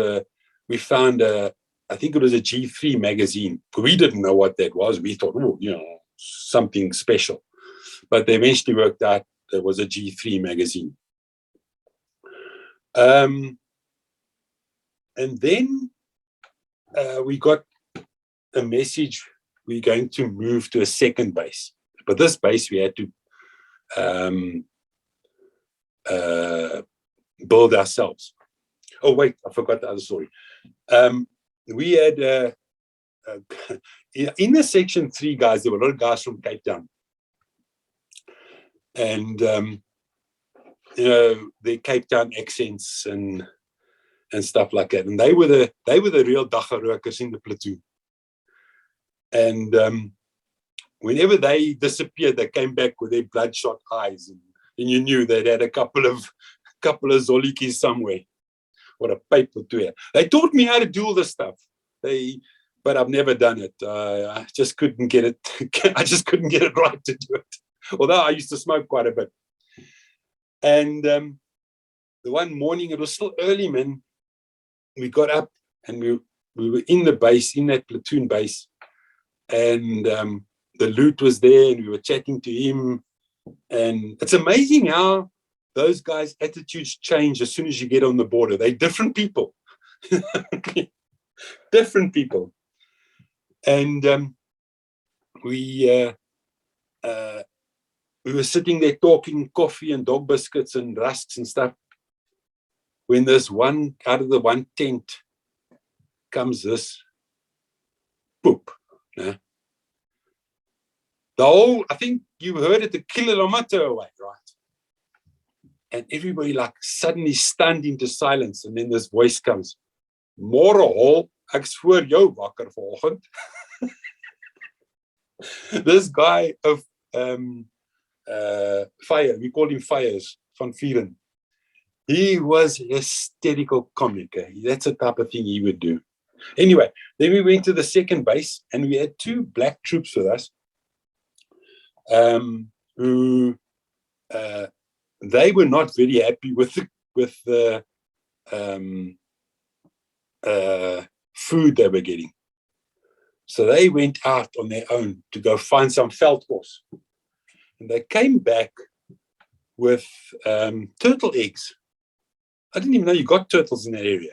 we found I think it was a G3 magazine. We didn't know what that was. We thought, oh, something special. But they eventually worked out there was a G3 magazine. And then we got a message, we're going to move to a second base. But this base we had to build ourselves. Oh, wait, I forgot the other story. We had, in the Section 3 guys, there were a lot of guys from Cape Town. And, their Cape Town accents and stuff like that. And they were the real daggerokers in the platoon. And whenever they disappeared, they came back with their bloodshot eyes, and you knew they'd had a couple of zolikis somewhere, or a pipe or two. They taught me how to do all this stuff. But I've never done it. I just couldn't get it. I just couldn't get it right to do it. Although I used to smoke quite a bit. And the one morning, it was still early, man. We got up and we were in the base, in that platoon base, and the loot was there, and we were chatting to him. And it's amazing how those guys' attitudes change as soon as you get on the border. They're different people. Different people. And we were sitting there talking coffee and dog biscuits and rusks and stuff, when this one, out of the one tent, comes this poop. Yeah? The whole, I think you heard it, the kilometer away, right? And everybody like suddenly stunned into silence. And then this voice comes, "Môre hol, ek's voor jou wakker vanoggend." This guy of Fire, we called him Fires, Van Vieren. He was hysterical comic. That's the type of thing he would do. Anyway, then we went to the second base, and we had 2 black troops with us, who they were not very happy with the food they were getting. So they went out on their own to go find some veldkos. And they came back with turtle eggs. I didn't even know you got turtles in that area.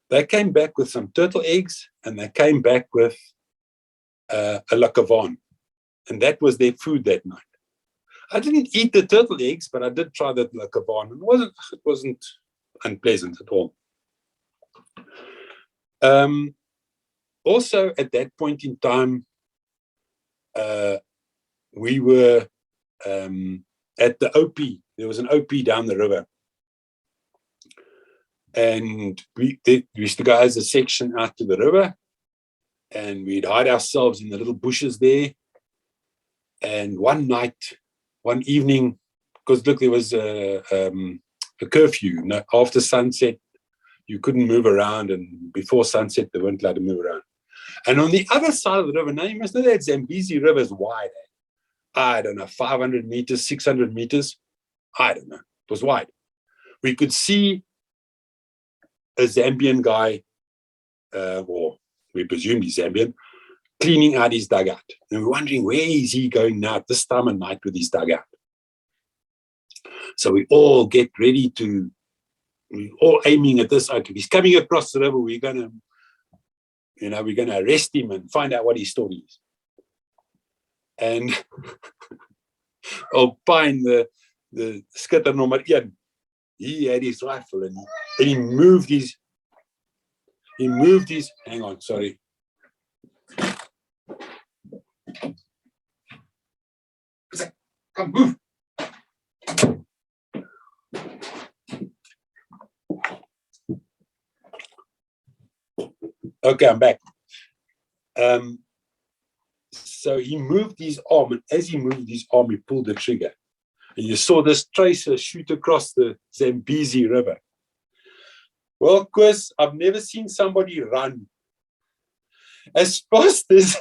They came back with some turtle eggs, and they came back with a lakavan. And that was their food that night. I didn't eat the turtle eggs, but I did try the lakavan. It wasn't unpleasant at all. Also, at that point in time, we were at the OP. There was an OP down the river. And we used to go as a section out to the river, and we'd hide ourselves in the little bushes there. And one evening, because look, there was a curfew. No, after sunset, you couldn't move around, and before sunset, they weren't allowed to move around. And on the other side of the river, now you must know that Zambezi River is wide. I don't know, 500 meters, 600 meters. I don't know. It was wide. We could see a Zambian guy, or we presumed he's Zambian, cleaning out his dugout. And we're wondering, where is he going now at this time of night with his dugout? So we all get ready we're all aiming at this. Okay, he's coming across the river. We're going to arrest him and find out what his story is. And Pine, the skitter number 1, he had his rifle, and he moved his, hang on, sorry. Come, move. Okay, I'm back. So he moved his arm, and as he moved his arm, he pulled the trigger. And you saw this tracer shoot across the Zambezi River. Well, of course, I've never seen somebody run as fast as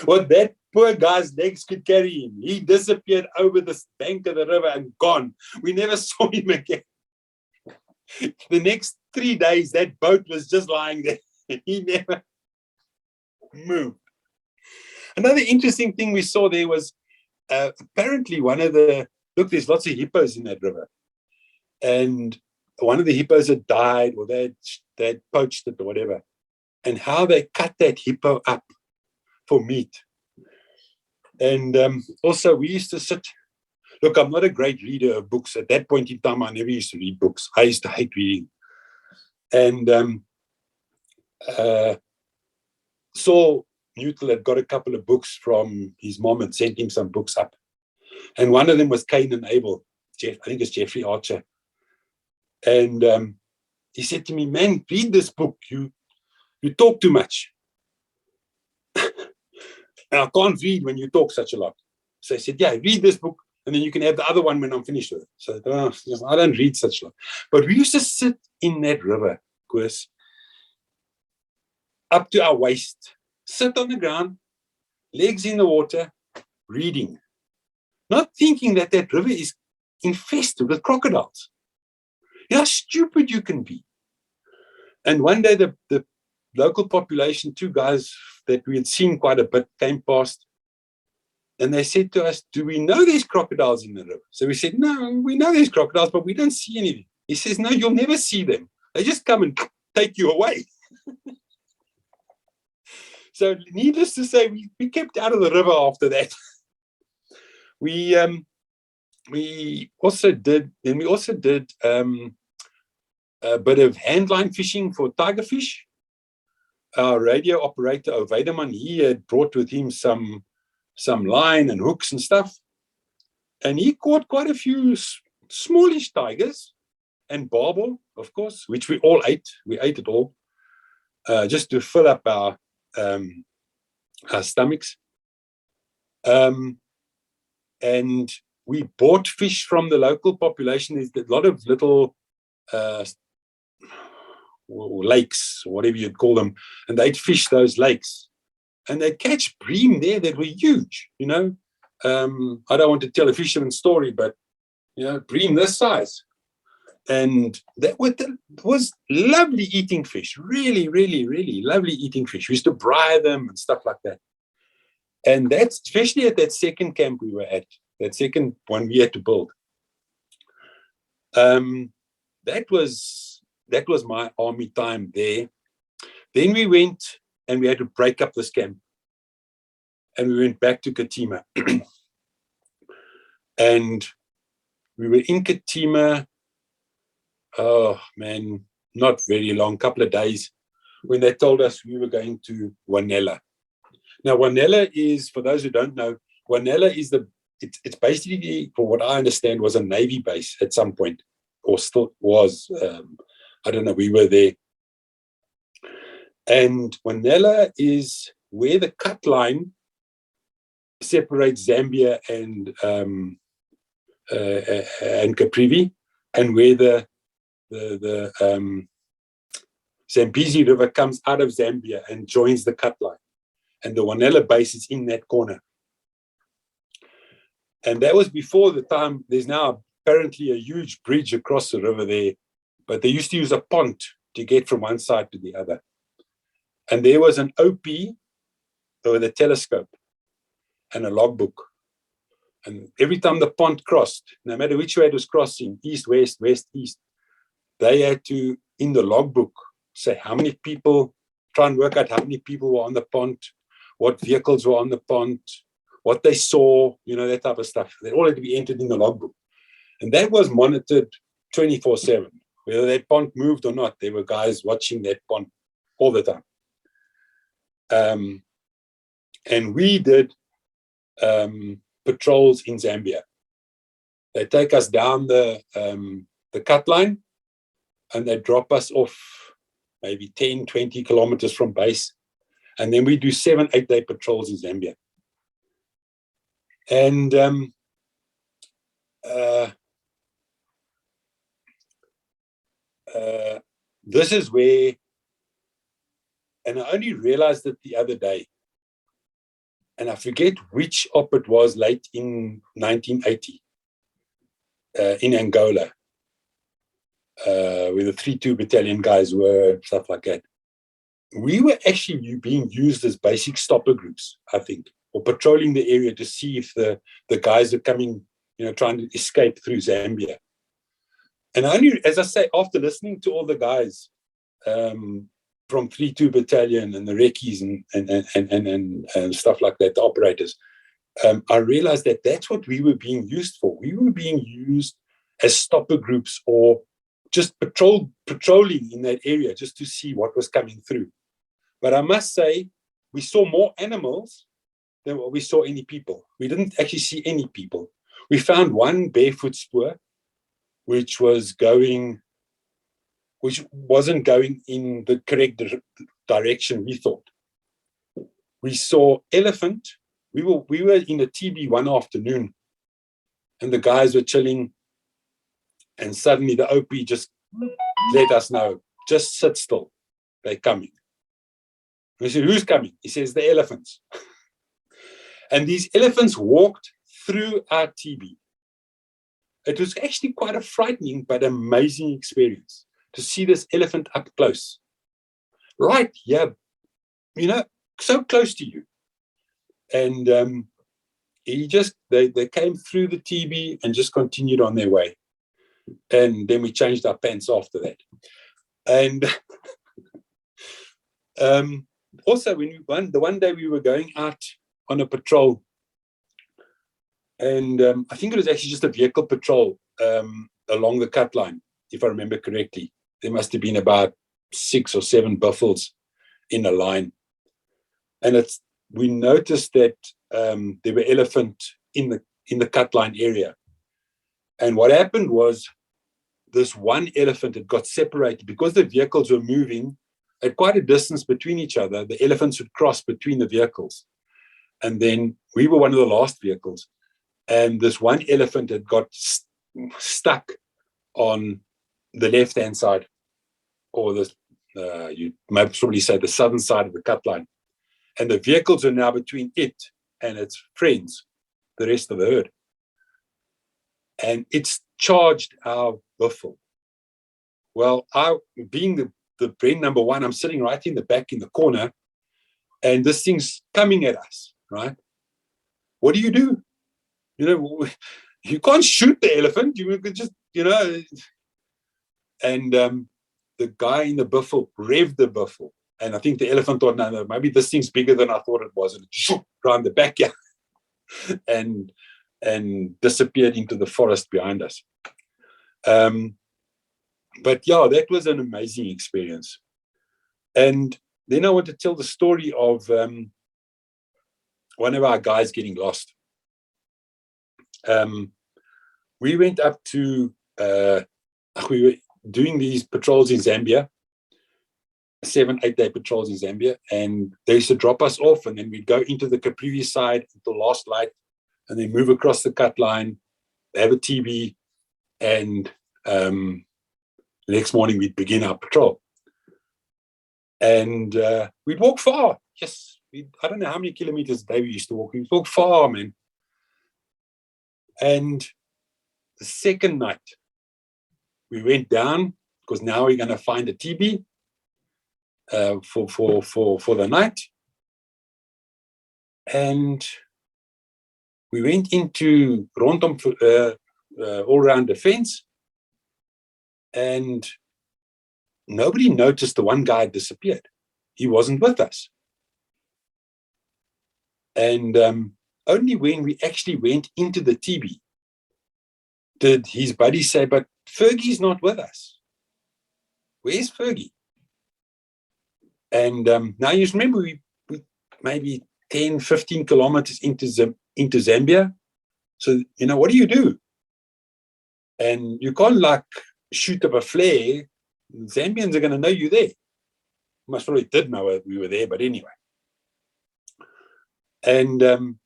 what that poor guy's legs could carry him. He disappeared over the bank of the river and gone. We never saw him again. The next 3 days, that boat was just lying there. He never moved. Another interesting thing we saw there was apparently there's lots of hippos in that river. And one of the hippos had died, or they'd poached it or whatever. And how they cut that hippo up for meat. And also we used to sit. Look, I'm not a great reader of books. At that point in time, I never used to read books. I used to hate reading. And Saul Newton had got a couple of books from his mom and sent him some books up. And one of them was Cain and Abel. I think it's Jeffrey Archer. And he said to me, man, read this book. You talk too much. And I can't read when you talk such a lot. So I said, yeah, read this book, and then you can have the other one when I'm finished with it. So I don't read such a lot. But we used to sit in that river, Chris, up to our waist, sit on the ground, legs in the water, reading, not thinking that river is infested with crocodiles. How stupid you can be. And one day the local population, 2 guys that we had seen quite a bit, came past, and they said to us, do we know there's crocodiles in the river? So we said, no, we know there's crocodiles, but we don't see anything. He says, no, you'll never see them. They just come and take you away. So needless to say, we kept out of the river after that. We also did a bit of handline fishing for tigerfish. Our radio operator, Ovamboland, he had brought with him some line and hooks and stuff. And he caught quite a few smallish tigers and barbel, of course, which we all ate. We ate it all, just to fill up our stomachs. and we bought fish from the local population. There's a lot of little lakes, whatever you'd call them, and they'd fish those lakes, and they'd catch bream there that were huge, you know. I don't want to tell a fisherman's story, but, you know, bream this size. And that was lovely eating fish, really, really, really lovely eating fish. We used to braai them and stuff like that. And that's especially at that second camp we were at, that second one we had to build. That was my army time there. Then we went and we had to break up this camp. And we went back to Katima. And we were in Katima, oh man, not very long, couple of days, when they told us we were going to Wanela. Now, Wanela is, for those who don't know, Wanela is it's basically, for what I understand, was a Navy base at some point, or still was. I don't know, we were there. And Wanela is where the cut line separates Zambia and Caprivi, and where the Zambezi River comes out of Zambia and joins the cut line. And the Wanela base is in that corner. And that was before the time. There's now apparently a huge bridge across the river there, but they used to use a pont to get from one side to the other. And there was an OP with a telescope and a logbook. And every time the pont crossed, no matter which way it was crossing, east, west, west, east, they had to, in the logbook, say how many people, try and work out how many people were on the pont, what vehicles were on the pont, what they saw, you know, that type of stuff. They all had to be entered in the logbook. And that was monitored 24/7. Whether that pont moved or not, there were guys watching that pont all the time. And we did patrols in Zambia. They take us down the cut line, and they drop us off maybe 10, 20 kilometers from base. And then we do 7-8 day patrols in Zambia. And this is where, and I only realized it the other day, and I forget which op it was, late in 1980, in Angola, where the 3-2 battalion guys were, stuff like that. We were actually being used as basic stopper groups, I think, or patrolling the area to see if the guys are coming, you know, trying to escape through Zambia. And only, as I say, after listening to all the guys from 3-2 battalion and the recce's and stuff like that, the operators, I realized that that's what we were being used for. We were being used as stopper groups, or just patrolling in that area just to see what was coming through. But I must say, we saw more animals than what we saw any people. We didn't actually see any people. We found one barefoot spoor, which wasn't going in the correct direction, we thought. We saw elephant. We were in a TB one afternoon, and the guys were chilling, and suddenly the OP just let us know, just sit still, they're coming. We said, who's coming? He says, the elephants. And these elephants walked through our TB. It was actually quite a frightening but amazing experience to see this elephant up close. Right, yeah, you know, so close to you. And they came through the TB and just continued on their way. And then we changed our pants after that. And also, the one day we were going out on a patrol, and I think it was actually just a vehicle patrol along the cut line, if I remember correctly. There must have been about 6 or 7 buffels in a line. And we noticed that there were elephant in the cut line area. And what happened was, this one elephant had got separated because the vehicles were moving at quite a distance between each other. The elephants would cross between the vehicles. And then we were one of the last vehicles. And this one elephant had got stuck on the left-hand side, or you might probably say the southern side of the cut line. And the vehicles are now between it and its friends, the rest of the herd. And it's charged our buffalo. Well, being the brain number one, I'm sitting right in the back in the corner, and this thing's coming at us, right? What do? You know, you can't shoot the elephant. You could just, and the guy in the buffalo revved the buffalo. And I think the elephant thought, no, maybe this thing's bigger than I thought it was. And it shoot around the backyard and disappeared into the forest behind us. But yeah, that was an amazing experience. And then I want to tell the story of one of our guys getting lost. We went up to, we were doing these patrols in Zambia, 7-8 day patrols in Zambia, and they used to drop us off, and then we'd go into the Caprivi side until last light, and then move across the cut line, have a TV, and the next morning we'd begin our patrol. And we'd walk far. Yes, I don't know how many kilometers a day we used to walk. We'd walk far, man. And the second night, we went down because now we're going to find a TB for the night. And we went into rondom all-round defense, and nobody noticed the one guy had disappeared. He wasn't with us. And only when we actually went into the TB did his buddy say, but Fergie's not with us. Where's Fergie? And now you remember we maybe 10, 15 kilometers into Zambia. So, what do? And you can't like shoot up a flare. Zambians are going to know you're there. Most probably did know we were there, but anyway. And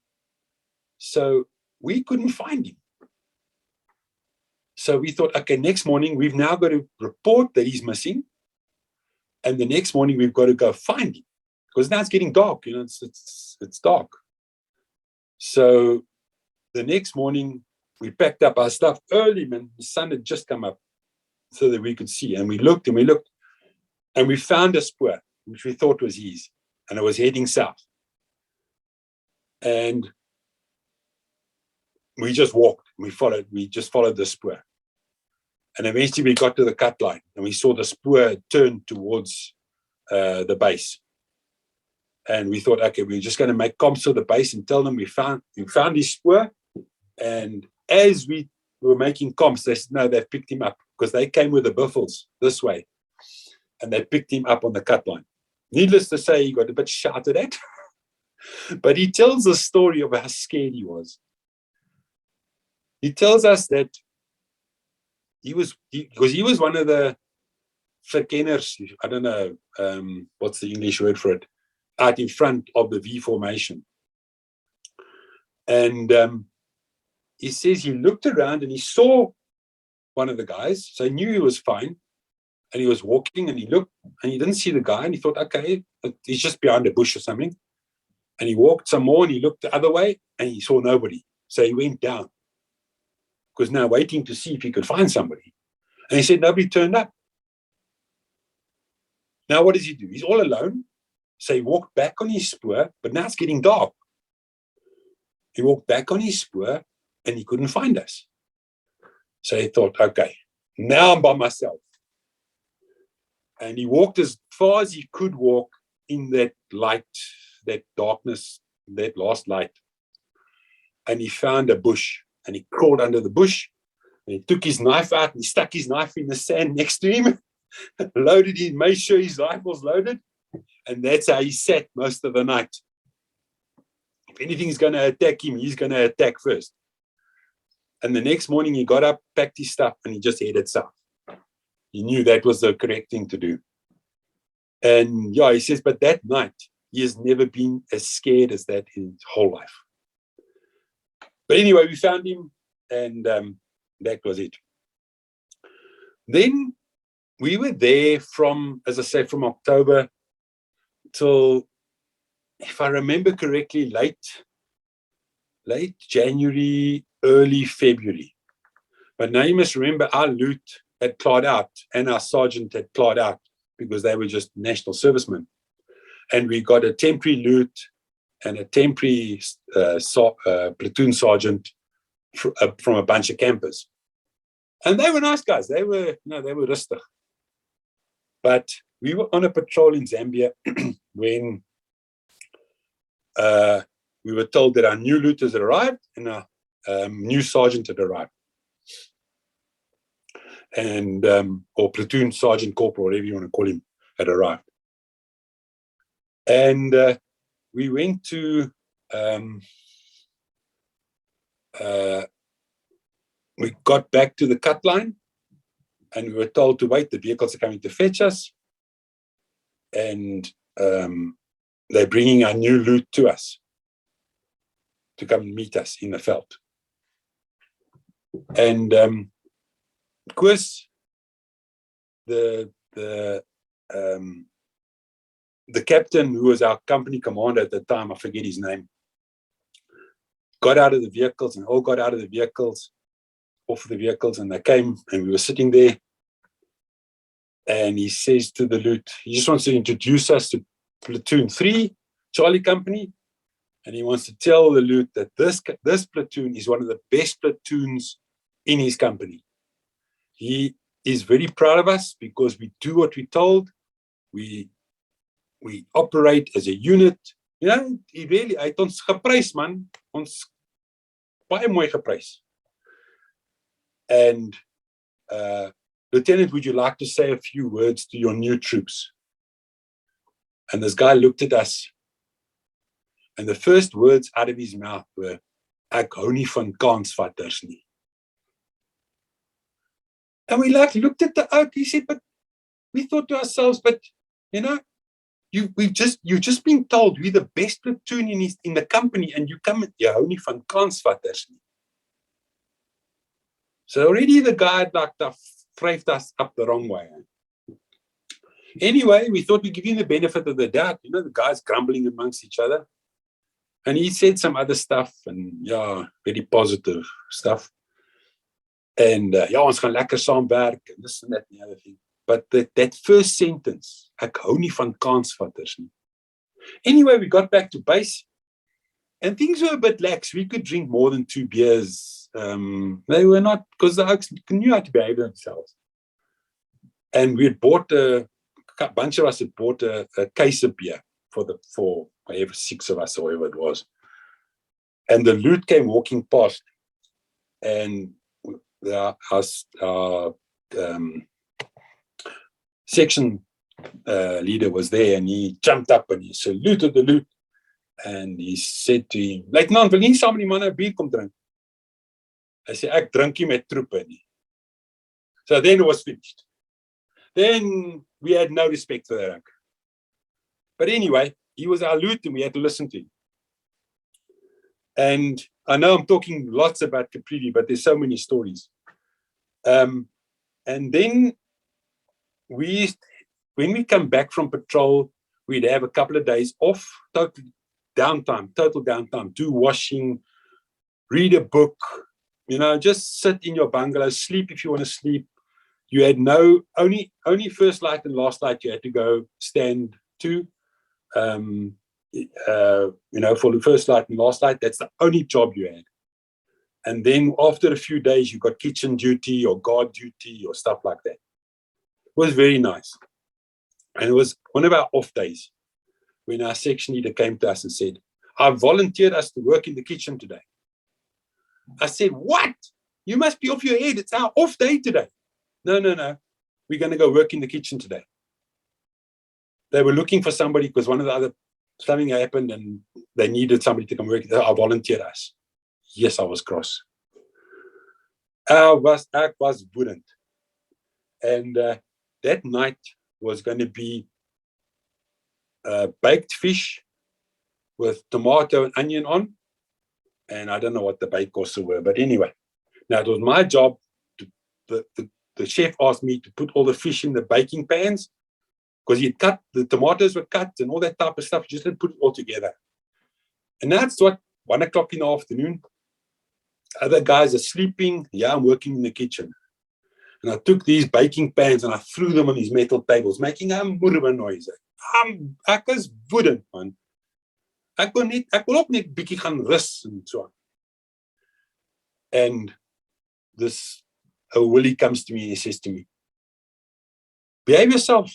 so we couldn't find him. So we thought, okay, next morning we've now got to report that he's missing. And the next morning we've got to go find him. Because now it's getting dark, it's dark. So the next morning we packed up our stuff early, man. The sun had just come up so that we could see. And we looked, and we found a spoor, which we thought was his. And it was heading south. And we just walked. We just followed the spoor. And eventually we got to the cut line, and we saw the spoor turn towards the base. And we thought, okay, we're just going to make comps to the base and tell them we found his spoor. And as we were making comps, they said, no, they've picked him up, because they came with the buffles this way, and they picked him up on the cut line. Needless to say, he got a bit shouted at, but he tells the story of how scared he was. He tells us that he was one of the verkenners, I don't know what's the English word for it, out in front of the V formation. And he says he looked around and he saw one of the guys, so he knew he was fine. And he was walking, and he looked, and he didn't see the guy, and he thought, okay, he's just behind a bush or something. And he walked some more, and he looked the other way, and he saw nobody. So he went down, because now waiting to see if he could find somebody. And he said nobody turned up. Now what does he do? He's all alone. So he walked back on his spoor, but now it's getting dark. He walked back on his spoor, and he couldn't find us. So he thought, okay, now I'm by myself. And he walked as far as he could walk in that light, that darkness, that last light. And he found a bush, and he crawled under the bush, and he took his knife out, and he stuck his knife in the sand next to him, loaded him, made sure his rifle's loaded, and that's how he sat most of the night. If anything's going to attack him, he's going to attack first. And the next morning he got up, packed his stuff, and he just headed south. He knew that was the correct thing to do. And yeah, he says, but that night, he has never been as scared as that in his whole life. But anyway, we found him, and that was it. Then we were there from, as I say, from October till, if I remember correctly, late January, early February. But now you must remember our loot had clawed out, and our sergeant had clawed out because they were just national servicemen. And we got a temporary loot and a temporary platoon sergeant from a bunch of campers. And they were nice guys. They were rustig. But we were on a patrol in Zambia when we were told that our new looters had arrived and our new sergeant had arrived. And or platoon sergeant, corporal, whatever you want to call him, had arrived. And we went to we got back to the cut line, and we were told to wait. The vehicles are coming to fetch us, and they're bringing our new loot to us to come and meet us in the veld. And of course, the captain, who was our company commander at the time, I forget his name, got out of the vehicles, and all got out of the vehicles, off the vehicles, and they came, and we were sitting there, and he says to the loot, he just wants to introduce us to Platoon 3, Charlie Company, and he wants to tell the loot that this platoon is one of the best platoons in his company. He is very proud of us because we do what we're told. We operate as a unit. You know, he really, hy het ons geprys, man. Ons baie mooi geprys. And Lieutenant, would you like to say a few words to your new troops? And this guy looked at us, and the first words out of his mouth were, "Ek hou nie van kansvatters nie." And we looked at the oak. He said, but we thought to ourselves, but you know, you've just been told we're the best platoon in the company, and you come and you hou nie van kansvatters nie. So already the guy had phrased us up the wrong way. Anyway, we thought we'd give him the benefit of the doubt. You know, the guys grumbling amongst each other. And he said some other stuff, and yeah, very positive stuff. And ja, ons gaan lekker saamwerk, and this and that and the other thing. But that first sentence, ek hou nie van kansvatters nie. Anyway, we got back to base, and things were a bit lax. We could drink more than 2 beers. They were not, because the oaks knew how to behave themselves. And we had bought a bunch of us had bought a case of beer for whatever, 6 of us or whatever it was. And the loot came walking past, and our section leader was there, and he jumped up and he saluted the loot, and he said to him, "Luitenant, wil jy nie saam met die manne 'n bier kom drink?" Hy sê, "Ek drink nie met troepe nie." So then it was finished. Then we had no respect for that. But anyway, he was our loot, and we had to listen to him. And I know I'm talking lots about Caprivi, but there's so many stories. And then when we come back from patrol, we'd have a couple of days off, total downtime, do washing, read a book, you know, just sit in your bungalow, sleep if you want to sleep. You had only first light and last light you had to go stand to. You know, for the first light and last light, that's the only job you had. And then after a few days, you got kitchen duty or guard duty or stuff like that. It was very nice. And it was one of our off days when our section leader came to us and said, "I volunteered us to work in the kitchen today." I said, "What? You must be off your head. It's our off day today." No. We're going to go work in the kitchen today. They were looking for somebody because something happened and they needed somebody to come work. I volunteered us. Yes, I was cross. I was wouldn't. And that night was going to be baked fish with tomato and onion on, And I don't know what the bake costs were, but anyway. Now, it was my job. The chef asked me to put all the fish in the baking pans because he'd cut, the tomatoes were cut and all that type of stuff. He just didn't put it all together. And that's what, 1 o'clock in the afternoon, other guys are sleeping. Yeah, I'm working in the kitchen. And I took these baking pans and I threw them on these metal tables, making a moerwe noise. Ek is woedend, man. Ek wil ook net bietjie gaan rus and so on. And this Willie comes to me and he says to me, behave yourself.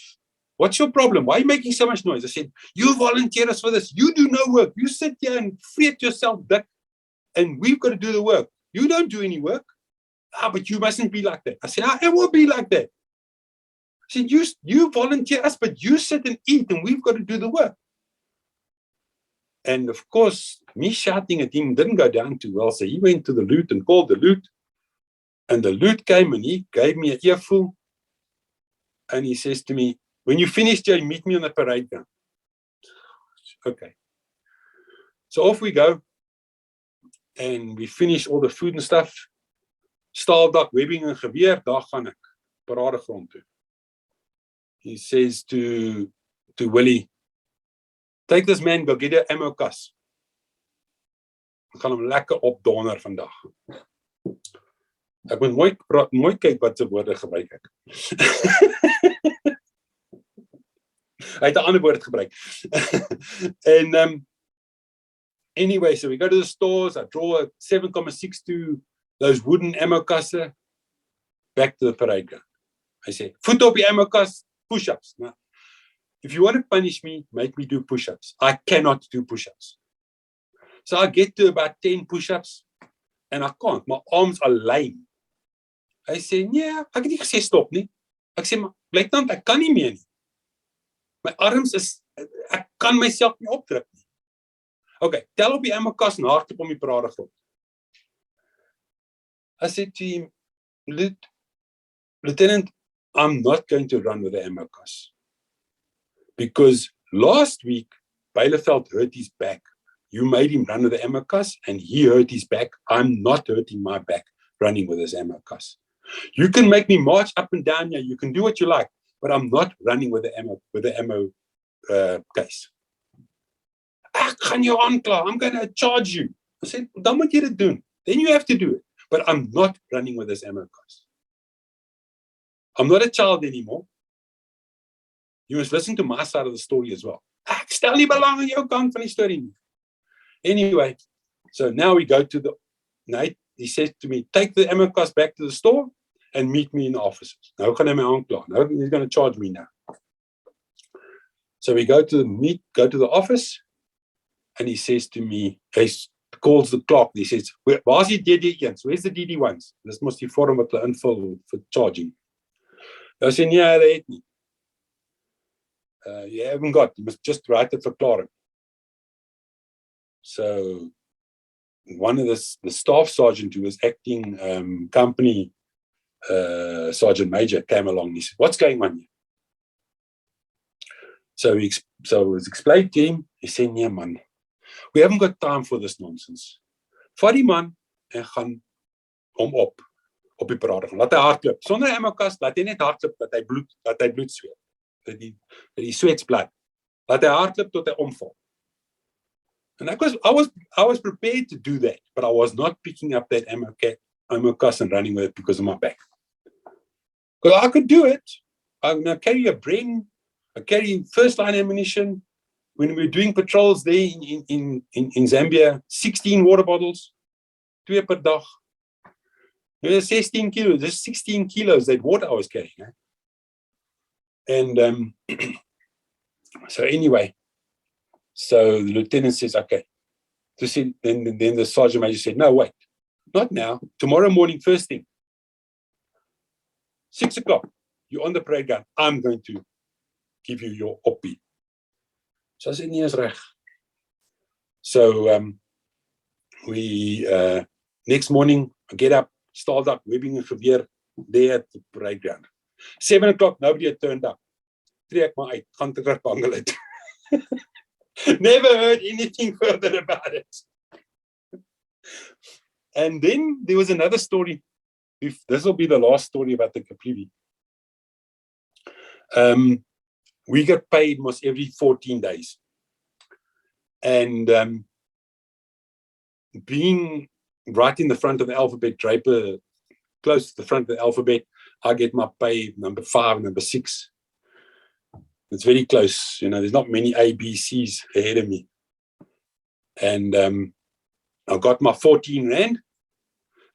What's your problem? Why are you making so much noise? I said, you volunteer us for this. You do no work. You sit here and fret yourself, dick, and we've got to do the work. You don't do any work. But you mustn't be like that. I said, I will be like that. I said, you volunteer us, but you sit and eat, and we've got to do the work. And of course, me shouting at him didn't go down too well. So he went to the lute and called the lute. And the lute came and he gave me an earful. And he says to me, when you finish here, meet me on the parade ground. Okay. So off we go. And we finish all the food and stuff. Staaldak, webbing en geweer, daar gaan ek, paradegrond toe. He says to Willie, take this man, go get an ammo kas. Ek gaan hom lekker opdonder vandag. Ek moet mooi kyk wat se woorde gebruik ek. Hy het 'n ander woord gebruik. And anyway, so we go to the stores. I draw a 7.62 those wooden ammo kasse, back to the parade ground. I say, foot op die ammo kas, push-ups. Now, if you want to punish me, make me do push-ups. I cannot do push-ups. So I get to about 10 push-ups, and I can't. My arms are lame. I say, yeah, ek het nie gesê stop nie. Ek sê, maar luitenant, ek kan nie meer nie. My arms is, ek kan myself nie opdruk nie. Okay, tel op die ammo kas en hardloop om die paradegrond. I said to him, Lieutenant, I'm not going to run with the ammo kas. Because last week, Bielefeld hurt his back. You made him run with the ammo kas, and he hurt his back. I'm not hurting my back running with this ammo kas. You can make me march up and down here. You can do what you like, but I'm not running with the ammo case. Ek gaan jou aankla. I'm going to charge you. I said, dan moet jy dit doen. Then you have to do it. But I'm not running with this ammo case. I'm not a child anymore. You must listen to my side of the story as well. Ek stel nie belang in jou kant van die storie nie. Anyway, so now we go to the night. He says to me, take the ammo case back to the store and meet me in the offices. Nou gaan hy my aankla. Now he's going to charge me now. So we go to the office, and he says to me, he calls the clock. He says, waar's die DD1s? Where's the DD1s? Dis mos die vorm wat hulle invul for charging. I said, nee, hulle het nie. You haven't got, you must just write the verklaring. So one of the staff sergeant who was acting company sergeant major came along and he said, what's going on here? So it was explained to him. He said, nee man, we haven't got time for this nonsense. Vat die man en gaan hom op die parade gaan. Laat hy hardloop. Sonder ammo kas, laat hy net hardloop dat hy bloed sweet. Dat die sweetsblad. Laat hy hardloop tot hy omval. And I was prepared to do that, but I was not picking up that ammo kas and running with it because of my back. Because I could do it. I'm going to carry a Bren. I carry first line ammunition. When we were doing patrols there in Zambia, 16 water bottles, 2 per dag. There's 16 kilos. There's 16 kilos that water I was carrying. And so anyway, so the lieutenant says, okay. So then the sergeant major said, no, wait, not now. Tomorrow morning, first thing, 6 o'clock, you're on the parade ground. I'm going to give you your oppie. So I said, nee, is reg. So we next morning, I get up, stalled up, webbing and geweer there at the parade ground. 7 o'clock, nobody had turned up. Trek my uit, gaan te Bangel uit. Never heard anything further about it. And then there was another story. If this will be the last story about the Caprivi. We got paid almost every 14 days. And being right in the front of the alphabet, Draper, close to the front of the alphabet, I get my pay number 5, number 6. It's very close. You know, there's not many A, B, C's ahead of me. And I got my 14 Rand,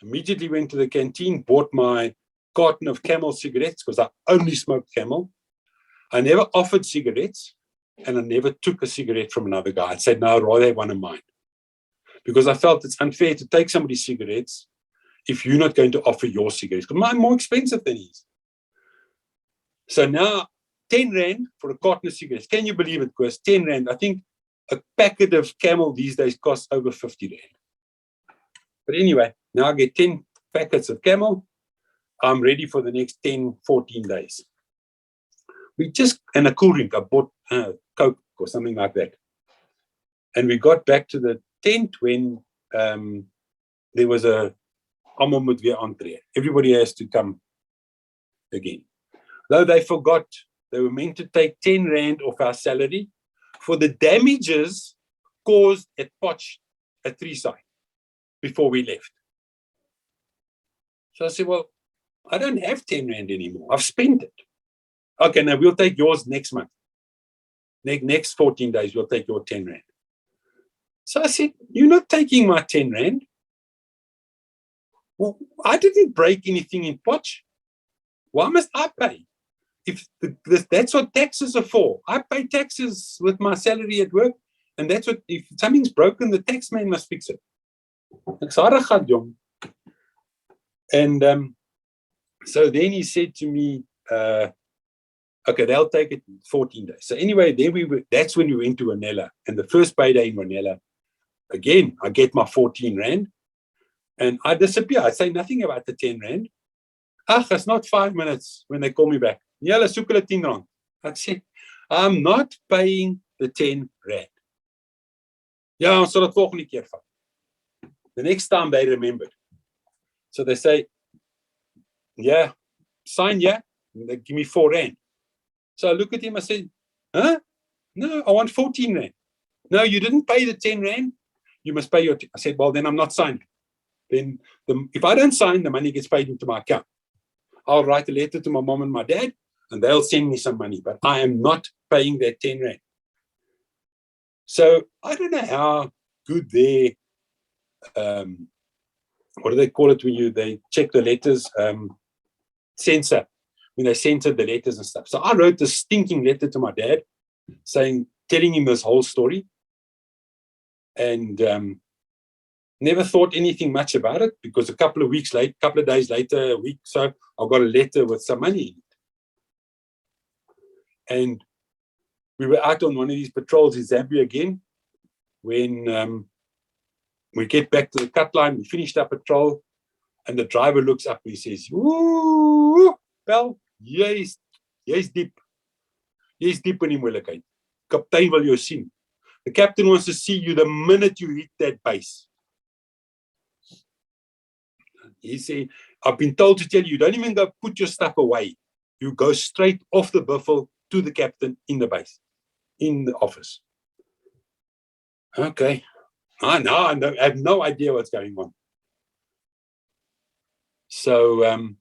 immediately went to the canteen, bought my carton of Camel cigarettes because I only smoked Camel. I never offered cigarettes, and I never took a cigarette from another guy. I said, no, I'd rather have one of mine. Because I felt it's unfair to take somebody's cigarettes if you're not going to offer your cigarettes, because mine are more expensive than his. So now, 10 Rand for a carton of cigarettes. Can you believe it? Because 10 Rand, I think a packet of Camel these days costs over 50 Rand. But anyway, now I get 10 packets of Camel. I'm ready for the next 10, 14 days. And a cool drink. I bought Coke or something like that. And we got back to the tent when there was a almal moet weer aantree. Everybody has to come again. Though they forgot, they were meant to take 10 Rand off our salary for the damages caused at Potch at 3 before we left. So I said, well, I don't have 10 Rand anymore. I've spent it. Okay, now we'll take yours next month. Next 14 days, we'll take your 10 Rand. So I said, you're not taking my 10 Rand. Well, I didn't break anything in Potch. Why must I pay? If that's what taxes are for. I pay taxes with my salary at work, and that's what, if something's broken, the tax man must fix it. And so then he said to me, okay, they'll take it 14 days. So anyway, that's when we went to Wanela. And the first payday in Wanela, again, I get my 14 Rand. And I disappear. I say nothing about the 10 Rand. It's not 5 minutes when they call me back. Julle soek hulle 10 Rand. I say, I'm not paying the 10 Rand. Ja, ons sal dit volgende keer vat. The next time they remembered. So they say, yeah, sign, yeah. And they give me 4 Rand. So I look at him, I said, huh? No, I want 14 Rand. No, you didn't pay the 10 Rand. You must pay your, I said, well, then I'm not signing. Then if I don't sign, the money gets paid into my account. I'll write a letter to my mom and my dad, and they'll send me some money, but I am not paying that 10 Rand. So I don't know how good they, what do they call it when they check the letters, censor, when they censored the letters and stuff. So I wrote this stinking letter to my dad telling him this whole story, and never thought anything much about it, because a couple of days later, a week so, I got a letter with some money in it. And we were out on one of these patrols in Zambia again, when we get back to the cut line, we finished our patrol, and the driver looks up and he says, ooh, Pel, jy's diep. Jy's diep in die moeilikheid. Kaptein wil jou sien. The captain wants to see you the minute you hit that base. He said, I've been told to tell you, don't even go put your stuff away. You go straight off the buffel to the captain in the base, in the office. Okay. I have no idea what's going on. So,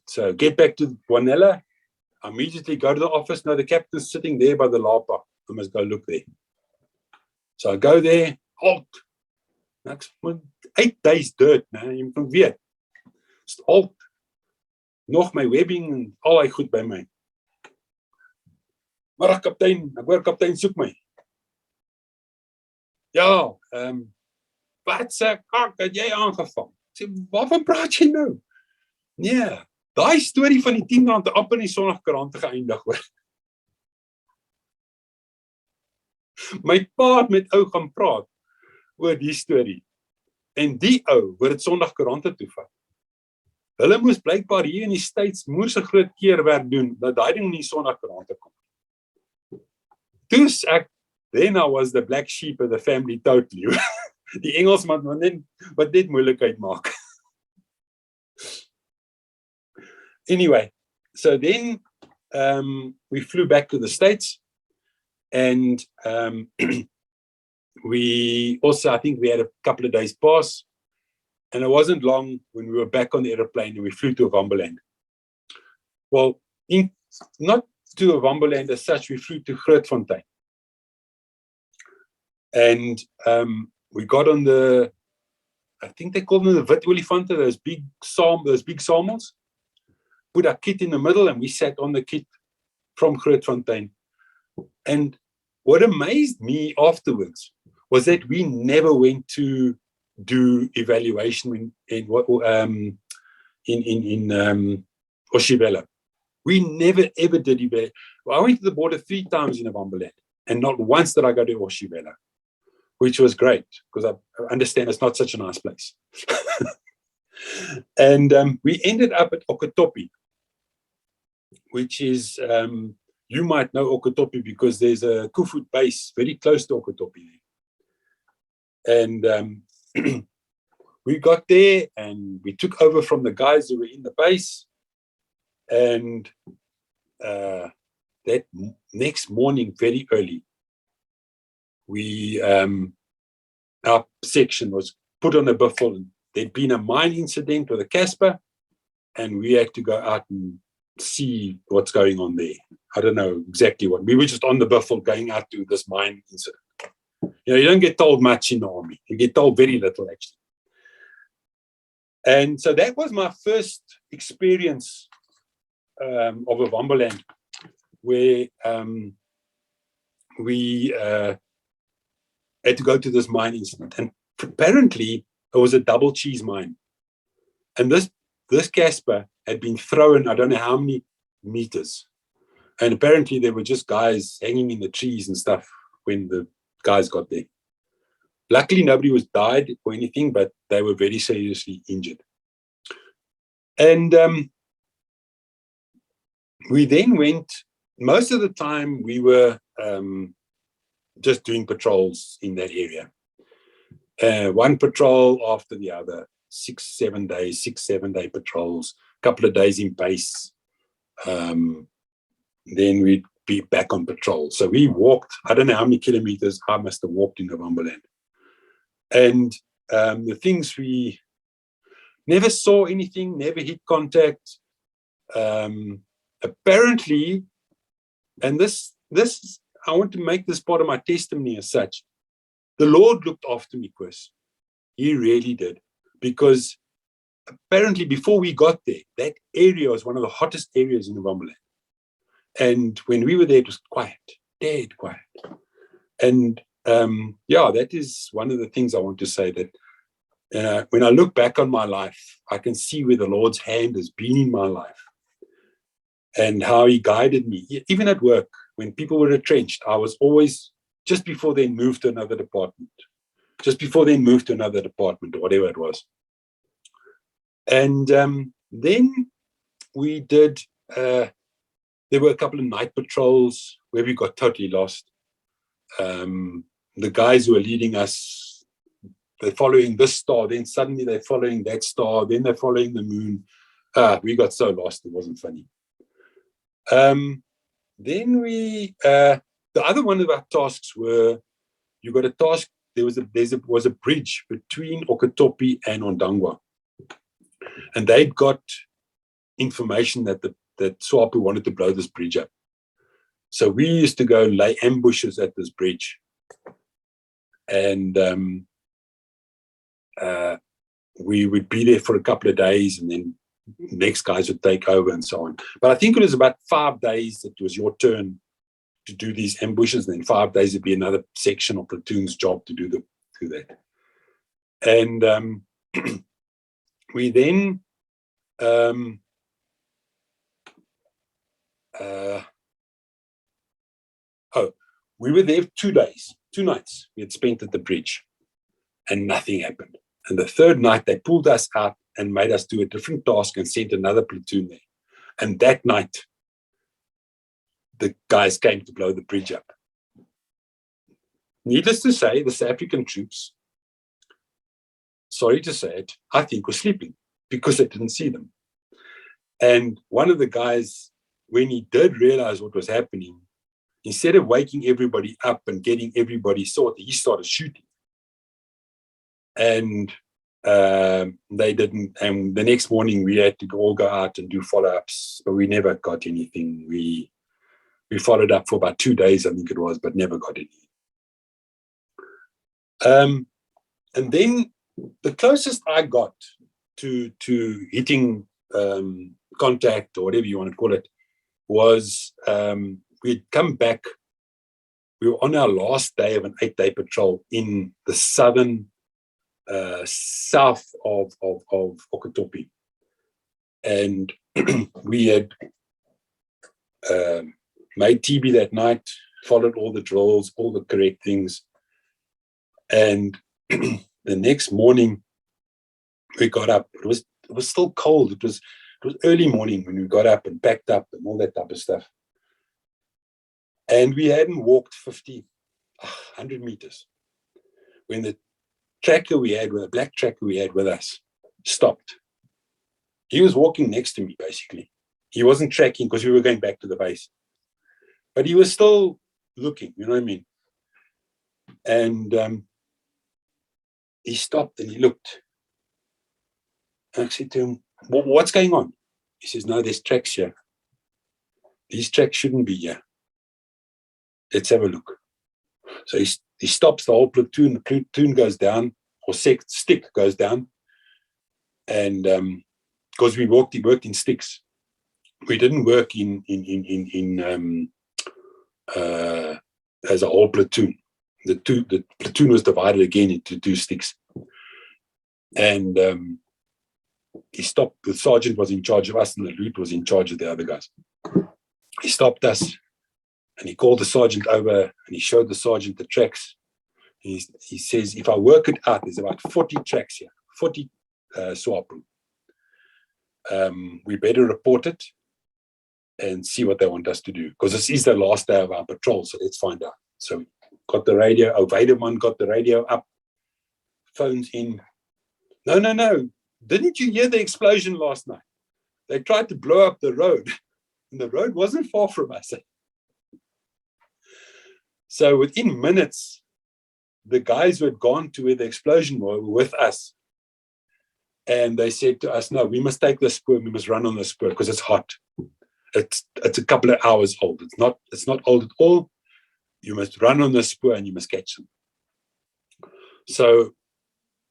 so get back to Wanela. I immediately go to the office. No, the captain's sitting there by the lapa. I must go look there. So I go there, halt. 8 days dirt, man. Jy moet weet. Halt. Nog my webbing en al hy goed by my. Maar kaptein, ek hoor kaptein soek my. Ja, wat se kak het jy aangevang? Ek sê, waarvan praat jy nou? Nee, daai storie van die 10 rand te op in die Sondagkoerant geëindig hoor. My pa het met ou gaan praat oor die storie. En die ou word dit Sondagkoerant toe vat. Hulle moes blykbaar hier in die States moerse groot keerwerk doen dat daai ding in die Sondagkoerant kom. Toe ek then I was the black sheep of the family totally. Die Engelsman wat net moeilikheid maak. Anyway, so then we flew back to the States, and we also, I think we had a couple of days pass, and it wasn't long when we were back on the aeroplane and we flew to Ovamboland. Well, not to Ovamboland as such, we flew to Grootfontein. And we got on the, I think they call them the wit olifante, those big salmons. Put our kit in the middle, and we sat on the kit from Grootfontein. And what amazed me afterwards was that we never went to do evaluation in Oshibela. We never ever did evaluation. Well, I went to the border 3 times in Ovamboland, and not once did I go to Oshibela, which was great because I understand it's not such a nice place. And we ended up at Okotopi, which is, you might know Okotopi because there's a Kufut base very close to Okotopi. And we got there and we took over from the guys who were in the base. And that next morning, very early, we our section was put on a buffel. There'd been a mine incident with a Casper, and we had to go out and see what's going on there. I don't know exactly what. We were just on the buffel going out to this mine incident. You know, you don't get told much in the army. You get told very little, actually. And so that was my first experience of Ovamboland, where we had to go to this mine incident. And apparently, it was a double cheese mine. And this Casper had been thrown, I don't know how many meters. And apparently there were just guys hanging in the trees and stuff when the guys got there. Luckily, nobody was died or anything, but they were very seriously injured. And we then went, most of the time we were just doing patrols in that area. One patrol after the other, 6-7 days, 6-7 day patrols, a couple of days in base. Then we'd be back on patrol. So we walked, I don't know how many kilometers I must have walked in Ovamboland. And the things we never saw anything, never hit contact. Apparently, and this I want to make this part of my testimony as such. The Lord looked after me, Chris. He really did. Because apparently before we got there, that area was one of the hottest areas in Ovamboland. And when we were there, it was quiet, dead quiet. And yeah, that is one of the things I want to say, that when I look back on my life, I can see where the Lord's hand has been in my life and how he guided me. Even at work, when people were retrenched, I was always, just before they moved to another department, or whatever it was. And then we did, there were a couple of night patrols where we got totally lost. The guys who were leading us, they're following this star, then suddenly they're following that star, then they're following the moon. We got so lost, it wasn't funny. Then we, the other one of our tasks were, you got a task, there was a bridge between Okotopi and Ondangwa. And they'd got information that SWAPO wanted to blow this bridge up. So we used to go lay ambushes at this bridge. And we would be there for a couple of days, and then next guys would take over and so on. But I think it was about 5 days that it was your turn to do these ambushes, and then 5 days would be another section or platoon's job to do that. And we then we were there 2 days, 2 nights we had spent at the bridge, and nothing happened. And the third night they pulled us out and made us do a different task and sent another platoon there. And that night the guys came to blow the bridge up. Needless to say, the South African troops, sorry to say it, I think were sleeping because they didn't see them. And one of the guys, when he did realize what was happening, instead of waking everybody up and getting everybody sorted, he started shooting. And they didn't. And the next morning, we had to all go out and do follow-ups, but we never got anything. We followed up for about 2 days, I think it was, but never got anything. And then the closest I got to hitting contact, or whatever you want to call it, was we'd come back. We were on our last day of an 8-day patrol in the southern south of Okatopi, and we had made TB that night, followed all the drills, all the correct things, and the next morning we got up. It was still cold. It was early morning when we got up and packed up and all that type of stuff. And we hadn't walked 100 meters when the tracker we had, the black tracker we had with us, stopped. He was walking next to me, basically. He wasn't tracking because we were going back to the base. But he was still looking, you know what I mean? And he stopped and he looked. And I said to him, what's going on? He says, no, there's tracks here. These tracks shouldn't be here. Let's have a look. So he stops the whole platoon. The platoon goes down, or stick goes down. And because we worked in sticks. We didn't work as a whole platoon. The platoon was divided again into 2 sticks. And he stopped. The sergeant was in charge of us, and the loot was in charge of the other guys. He stopped us, and he called the sergeant over, and he showed the sergeant the tracks. He says, if I work it out, there's about 40 tracks here, 40 swapu. We better report it and see what they want us to do, because this is the last day of our patrol, so let's find out. So we got the radio. Ovamboland got the radio up, phones in. No. Didn't you hear the explosion last night? They tried to blow up the road, and the road wasn't far from us. So within minutes, the guys who had gone to where the explosion was were with us. And they said to us, no, we must take the spur, we must run on the spur because it's hot. It's a couple of hours old. It's not old at all. You must run on the spur and you must catch them. So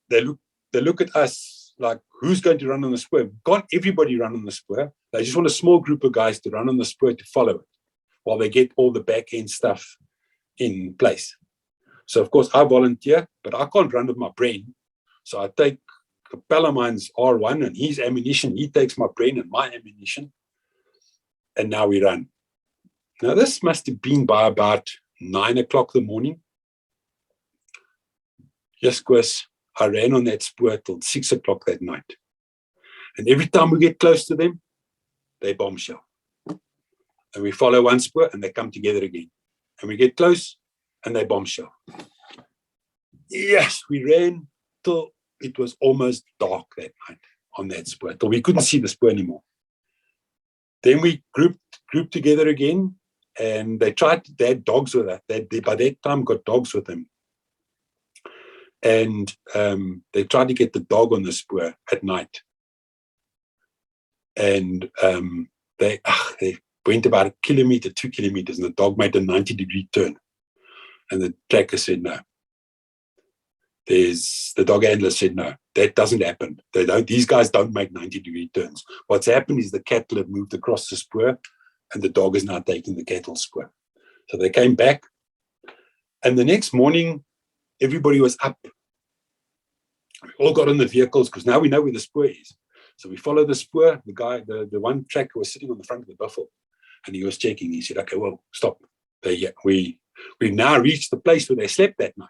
they look at us like, who's going to run on the spur? Can't everybody run on the spur? They just want a small group of guys to run on the spur to follow it while they get all the back end stuff in place. So of course I volunteer, but I can't run with my brain. So I take a pal of mine's R1 and his ammunition. He takes my brain and my ammunition. And now we run. Now this must have been by about 9 o'clock in the morning. Just because I ran on that spur till 6 o'clock that night. And every time we get close to them, they bombshell. And we follow one spur and they come together again. And we get close and they bombshell. Yes, we ran till it was almost dark that night on that spur, till we couldn't see the spur anymore. Then we grouped together again, and they had dogs with us. They by that time got dogs with them. And they tried to get the dog on the spur at night. And they went about 1 kilometer, 2 kilometers, and the dog made a 90-degree turn. And the tracker said no. The dog handler said no, that doesn't happen. These guys don't make 90-degree turns. What's happened is the cattle have moved across the spur, and the dog is now taking the cattle spur. So they came back, and the next morning, everybody was up. We all got on the vehicles because now we know where the spur is. So we followed the spur. The guy, the one tracker was sitting on the front of the buffalo, and he was checking. He said, okay, well, stop. We've now reached the place where they slept that night.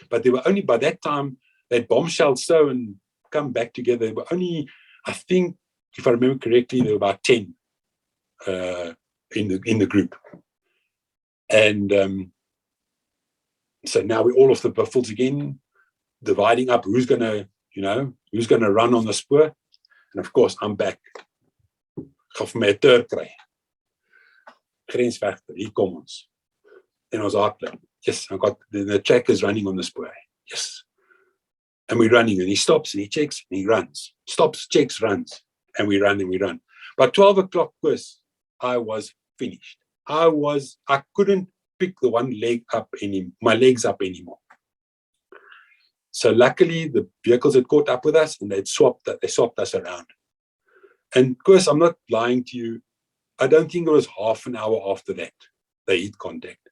But they were only, by that time, they'd bombshelled so and come back together. They were only, I think, if I remember correctly, there were about 10 in the group. And So now we're all off the buffels again, dividing up who's going to run on the spoor. And of course, I'm back. Gaan vir my 'n turk kry. Grensvegter, hier kom ons. En ons hardloop. Yes, I got the trackers running on the spoor. Yes. And we're running, and he stops and he checks and he runs. Stops, checks, runs. And we run and we run. By 12 o'clock, Chris, I was finished. I couldn't pick the one leg up my legs up anymore. So luckily the vehicles had caught up with us and they swapped us around. And Chris, I'm not lying to you. I don't think it was half an hour after that they hit contact.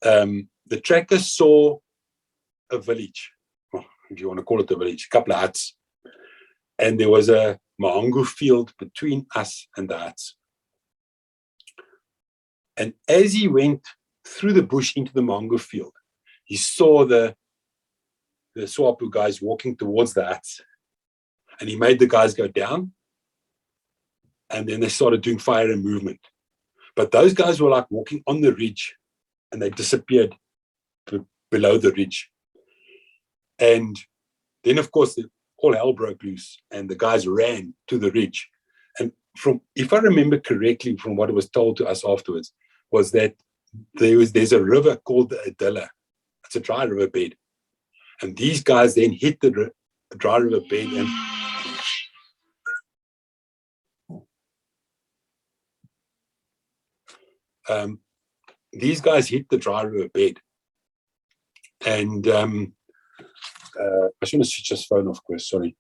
The trackers saw a village, if you want to call it a village, a couple of huts. And there was a mahangu field between us and the huts. And as he went through the bush into the mahangu field, he saw the SWAPO guys walking towards the huts. And he made the guys go down. And then they started doing fire and movement. But those guys were like walking on the ridge and they disappeared below the ridge. And then, of course, all hell broke loose and the guys ran to the ridge. And if I remember correctly from what was told to us afterwards, was that there's a river called the Adilla. It's a dry river bed. And these guys then hit the dry river bed and these guys hit the dry river bed. And I shouldn't switch his phone off, Chris, sorry.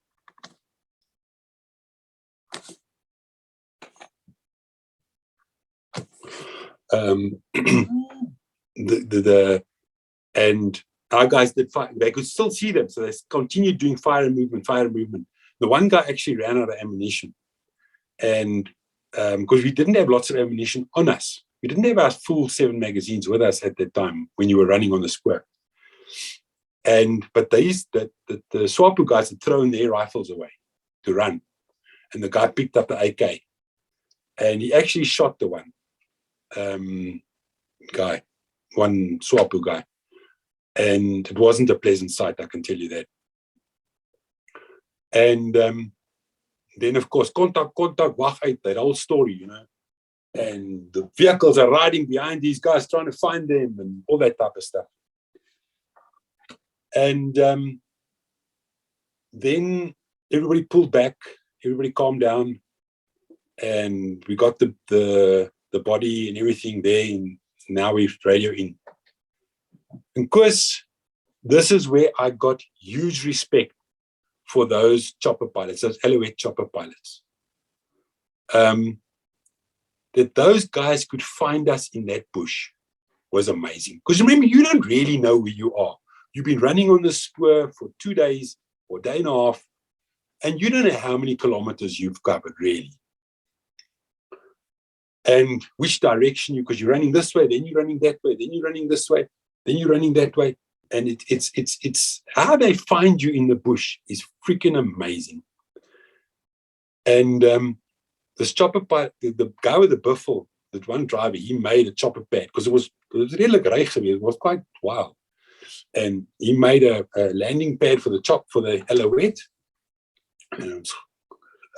And our guys did fire. They could still see them, so they continued doing fire and movement. The one guy actually ran out of ammunition, and because we didn't have lots of ammunition on us, we didn't have our full 7 magazines with us at that time when you were running on the spoor. But the SWAPO guys had thrown their rifles away to run, and the guy picked up the AK, and he actually shot the one SWAPO guy, and it wasn't a pleasant sight, I can tell you that. And then, of course, contact, wag uit, that whole story, you know, and the vehicles are riding behind these guys trying to find them and all that type of stuff. And then everybody pulled back, everybody calmed down, and we got the body and everything there, and now we've radio in. And of course, this is where I got huge respect for those chopper pilots, those Alouette chopper pilots. That those guys could find us in that bush was amazing. Because remember, you don't really know where you are. You've been running on the spoor for 2 days or a day and a half, and you don't know how many kilometers you've covered, really. And which direction because you're running this way, then you're running that way, then you're running this way, then you're running that way. And it's how they find you in the bush is freaking amazing. And this chopper pilot, the guy with the buffel, that one driver, he made a chopper pad because it was redelijk reg geweest. It was quite wild. And he made a landing pad for the Alouette. And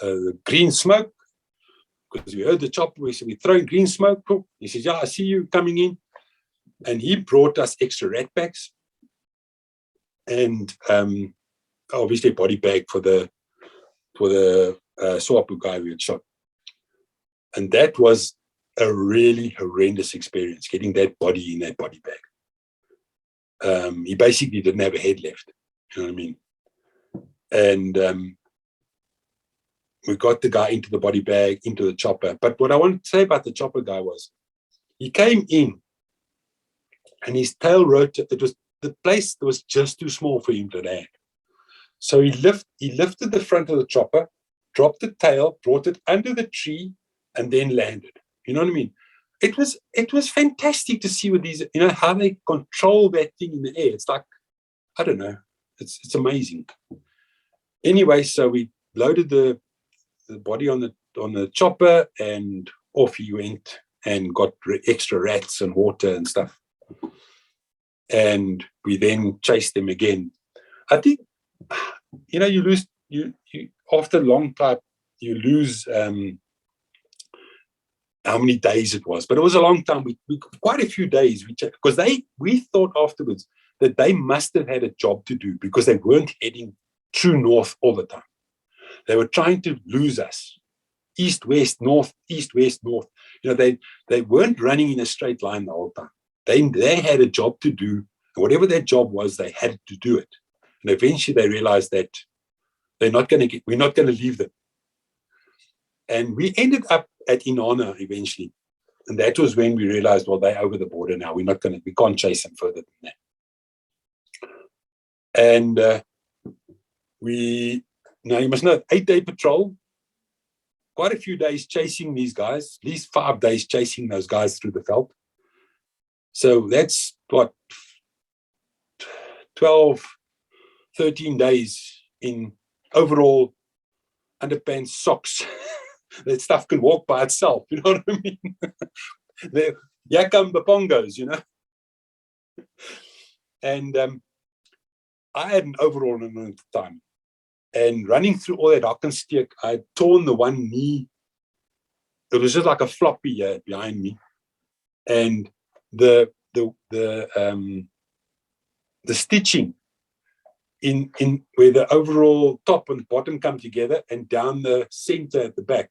the green smoke, because we heard the chopper, we said, we're throwing green smoke. He says, yeah, I see you coming in. And he brought us extra rat packs and obviously a body bag for the SWAPO guy we had shot. And that was a really horrendous experience, getting that body in that body bag. He basically didn't have a head left, you know what I mean? And we got the guy into the body bag, into the chopper. But what I want to say about the chopper guy was, he came in and his tail rotor, the place was just too small for him to land. So he lifted the front of the chopper, dropped the tail, brought it under the tree, and then landed. You know what I mean? It was fantastic to see with these, you know, how they control that thing in the air. It's like, I don't know, it's amazing. Anyway, so we loaded the body on the chopper, and off he went and got extra rats and water and stuff. and we then chased them again. I think, you know, you lose, you after a long time, you lose how many days it was, but it was a long time. We quite a few days, because we thought afterwards that they must have had a job to do, because they weren't heading true north all the time. They were trying to lose us. East, west, north, east, west, north. You know, they weren't running in a straight line the whole time. They had a job to do, and whatever their job was, they had to do it. And eventually they realized that we're not going to leave them. And we ended up at Inanna eventually. And that was when we realized, well, they're over the border now. We can't chase them further than that. And now you must know, 8-day patrol, quite a few days chasing these guys, at least 5 days chasing those guys through the veld. So that's what, 12, 13 days in overall underpants, socks. That stuff can walk by itself, you know what I mean? The Yakam Bapongos, you know? And I had an overall at the time. And running through all that Hockensteek, I had torn the one knee. It was just like a floppy behind me. And the stitching in where the overall top and bottom come together and down the center at the back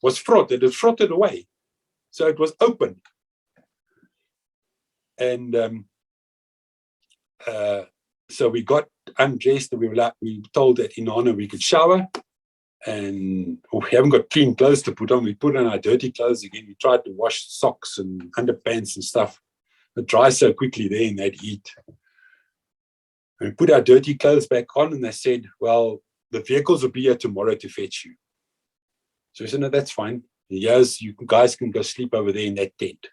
was frotted. It frotted away. So it was open. And so we got undressed, and we were told that in Inanna we could shower, and we haven't got clean clothes to put on. We put on our dirty clothes again. We tried to wash socks and underpants and stuff. It dries so quickly there in that heat. And we put our dirty clothes back on, and they said, well, the vehicles will be here tomorrow to fetch you. So we said, no, that's fine. Yes, you guys can go sleep over there in that tent.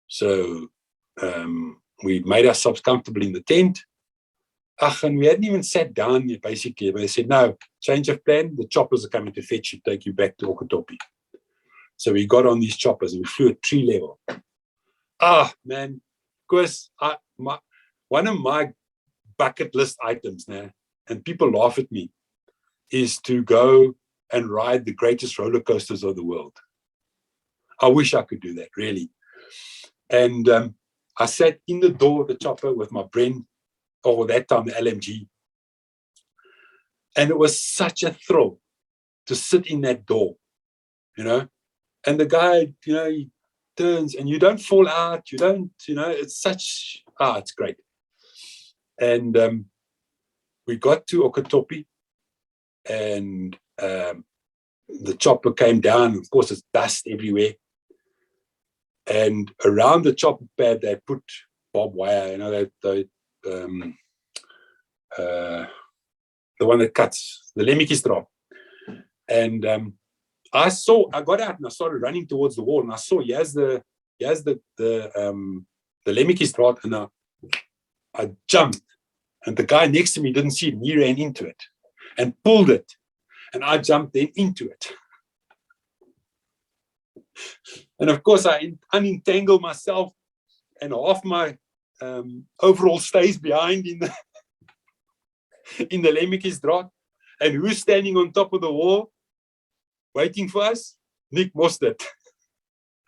So we made ourselves comfortable in the tent. And we hadn't even sat down yet, basically. But they said, no, change of plan. The choppers are coming to fetch you, take you back to Okatopi. So we got on these choppers and we flew at tree level. Man, because one of my bucket list items now, and people laugh at me, is to go and ride the greatest roller coasters of the world. I wish I could do that, really. And I sat in the door of the chopper with my Bren, or that time the LMG. And it was such a thrill to sit in that door, you know. And the guy, you know, he turns and you don't fall out. You don't, you know, it's such, it's great. And we got to Okatopi, and the chopper came down. Of course, it's dust everywhere. And around the chopper pad, they put barbed wire, you know, the one that cuts, the Lemmetjiesdraad. And I got out and I started running towards the wall, and I saw here's the Lemmetjiesdraad, and I jumped, and the guy next to me didn't see it, and he ran into it and pulled it, and I jumped then into it. And of course, I unentangle myself, and half my overall stays behind in the Lemmetjiesdraad. And who's standing on top of the wall waiting for us? Nick Mostert,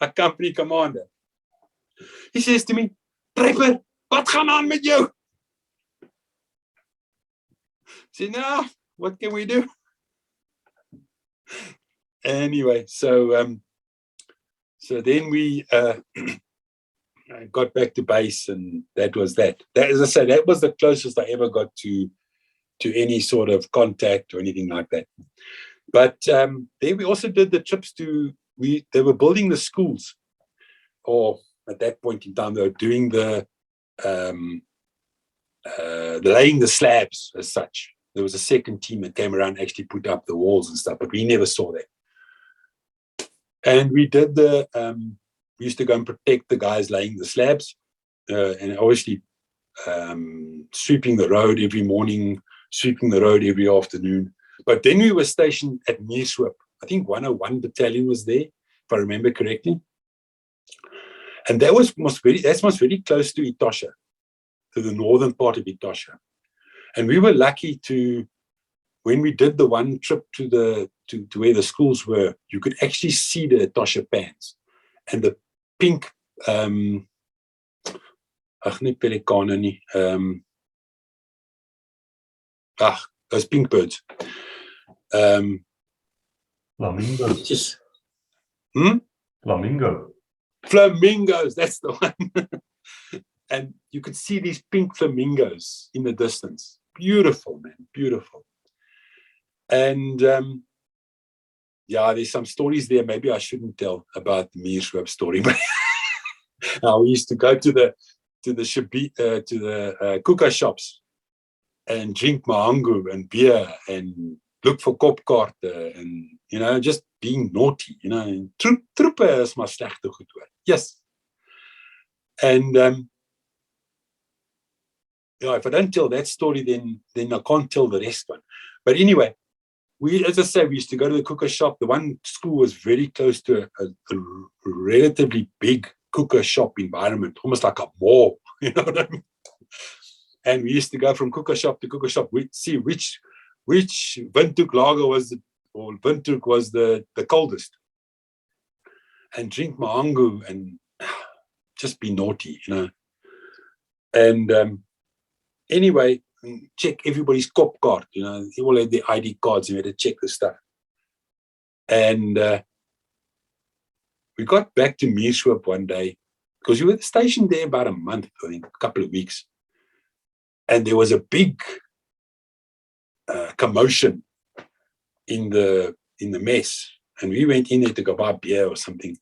a company commander. He says to me, Draper, wat gaan aan met jou? I said, no, what can we do? Anyway, so then we got back to base, and that was that. As I say, that was the closest I ever got to any sort of contact or anything like that. But then we also did the trips they were building the schools, or at that point in time, they were doing laying the slabs as such. There was a second team that came around and actually put up the walls and stuff, but we never saw that. And we did we used to go and protect the guys laying the slabs, and obviously sweeping the road every morning, sweeping the road every afternoon. But then we were stationed at Neershoop. I think 101 Battalion was there, if I remember correctly. And that was very close to Etosha, to the northern part of Etosha. And we were lucky when we did the one trip to where the schools were, you could actually see the Etosha pans and the pink, those pink birds.
Flamingos.
Flamingos, that's the one. And you could see these pink flamingos in the distance. Beautiful, man, beautiful. And there's some stories there. Maybe I shouldn't tell about the Meershoop story, but we used to go to the cooker shops and drink mahangu and beer and look for kopkaarte and just being naughty, and troepe is maar slegte goed hoor. Yes. And if I don't tell that story, then I can't tell the rest one. But anyway, as I say, we used to go to the cooker shop. The one school was very close to a relatively big cooker shop environment, almost like a mall, you know what I mean? And we used to go from cooker shop to cooker shop. We'd see which Windhoek lager was the coldest, and drink mahangu and just be naughty, And anyway, check everybody's cop card, they all had their ID cards and we had to check the stuff. And we got back to Meershoop one day because we were stationed there about a month, I think, a couple of weeks. And there was a big commotion in the mess, and we went in there to go buy beer or something,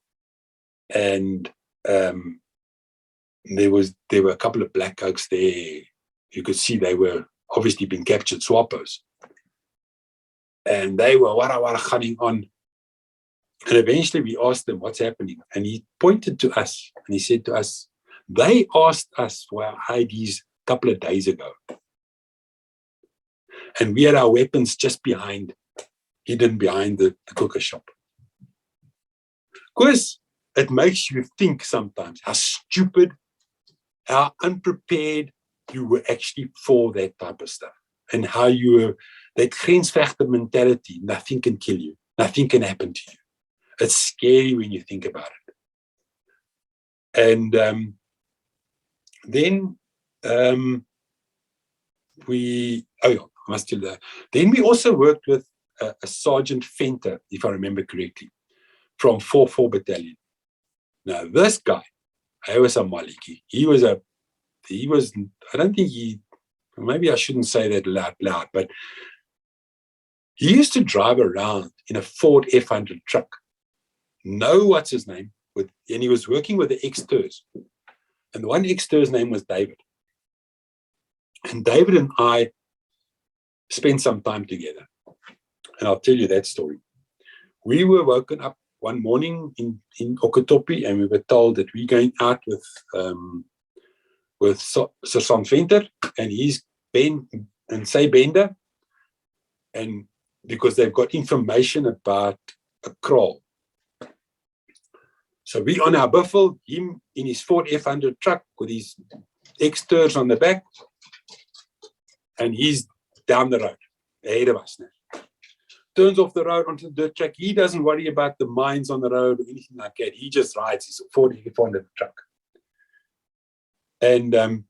and there were a couple of black oaks there. You could see they were obviously been captured swappers, and they were wara running on. And eventually we asked them what's happening, and he pointed to us and he said to us, they asked us for our IDs a couple of days ago, and we had our weapons just hidden behind the cooker shop. Of course, it makes you think sometimes how stupid, how unprepared you were actually for that type of stuff, and how you were that grensvechter mentality. Nothing can kill you, nothing can happen to you. It's scary when you think about it. And then Then we also worked with a Sergeant Venter, if I remember correctly, from 4-4 Battalion. Now, this guy, he was a maliki. I don't think maybe I shouldn't say that loud, but he used to drive around in a Ford F100 truck. What's his name? And he was working with the ex-TERS. And the one ex-TERS name was David. And David and I spent some time together. And I'll tell you that story. We were woken up one morning in Okotopi, and we were told that we're going out with Sergeant Venter and his Ben and say Bender, and because they've got information about a kraal. So we on our buffel, him in his Ford F100 truck with his ex-TERS on the back, and he's down the road ahead of us now. Turns off the road onto the dirt track. He doesn't worry about the mines on the road or anything like that. He just rides his Ford F100 truck. And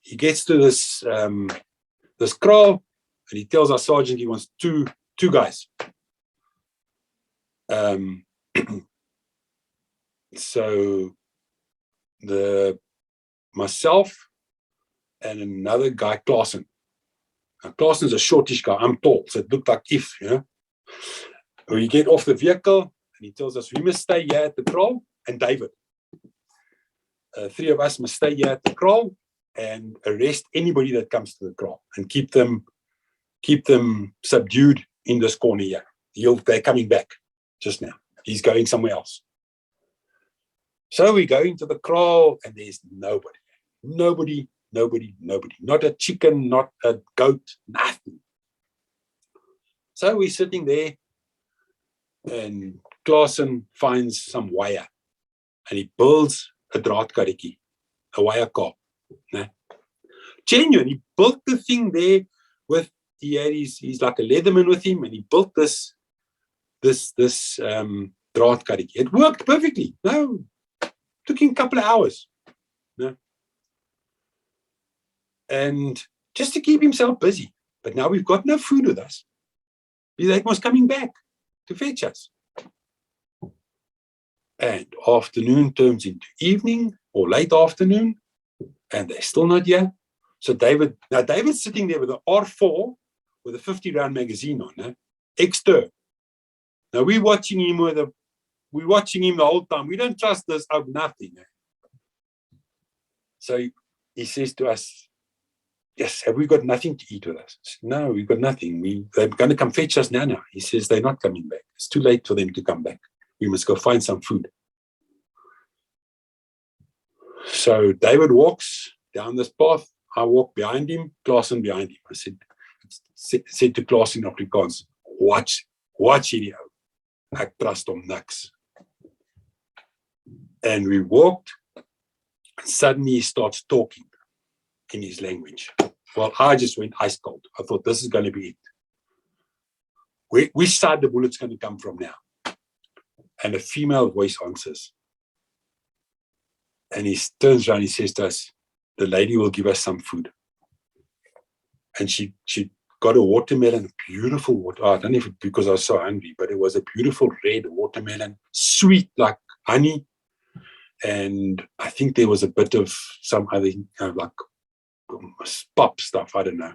he gets to this kraal, and he tells our sergeant he wants two guys. So myself and another guy, Clausen. Now, Clausen's a shortish guy. I'm tall, so it looked like We get off the vehicle, and he tells us we must stay here at the kraal, and David. 3 of us must stay here at the kraal and arrest anybody that comes to the kraal and keep them subdued in this corner here. They're coming back just now. He's going somewhere else. So we go into the kraal, and there's nobody. Not a chicken, not a goat, nothing. So we're sitting there, and Clausen finds some wire, and he builds a draadkarretjie, a wire car. Né? Genuine, he built the thing there with, he's like a leatherman with him, and he built this draadkarretjie. It worked perfectly. No, took him a couple of hours. No? And just to keep himself busy. But now we've got no food with us. He was coming back to fetch us. And afternoon turns into evening or late afternoon, and they're still not here. So David's sitting there with an R4 with a 50-round magazine on, extra. Now we're watching him the whole time. We don't trust this out nothing. So he says to us, yes, have we got nothing to eat with us? Said, no, we've got nothing. They're going to come fetch us now. He says, they're not coming back. It's too late for them to come back. We must go find some food. So David walks down this path. I walk behind him, Klaas behind him. I said to Klaas in Afrikaans, watch hierdie ou. Ek trust hom niks. And we walked, and suddenly he starts talking in his language. Well, I just went ice cold. I thought, this is going to be it. Which side the bullet's going to come from now? And a female voice answers. And he turns around, he says to us, the lady will give us some food. And she got a watermelon, a beautiful water. I don't know if it because I was so hungry, but it was a beautiful red watermelon, sweet like honey. And I think there was a bit of some other like pop stuff. I don't know.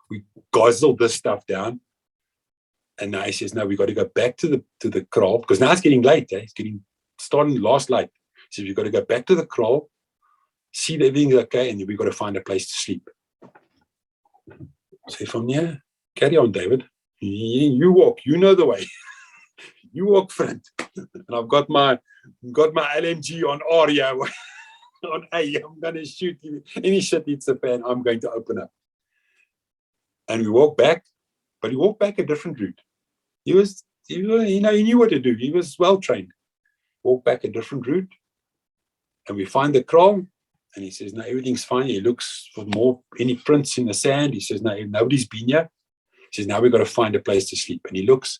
We guzzled this stuff down. And now he says, no, we got to go back to the kraal, because now it's getting late. It's starting last light. He says, we've got to go back to the kraal, see that everything's okay, and then we've got to find a place to sleep. So from yeah, carry on, David. You walk, you know the way. You walk front. And I've got my LMG on R here. On A, I'm going to shoot you. Any shit hits the fan, I'm going to open up. And we walk back, but he walked back a different route. He knew what to do. He was well trained. Walked back a different route, and we find the kraal, and he says, no, everything's fine. He looks for any prints in the sand. He says, no, nobody's been here. He says, now we've got to find a place to sleep. And he looks,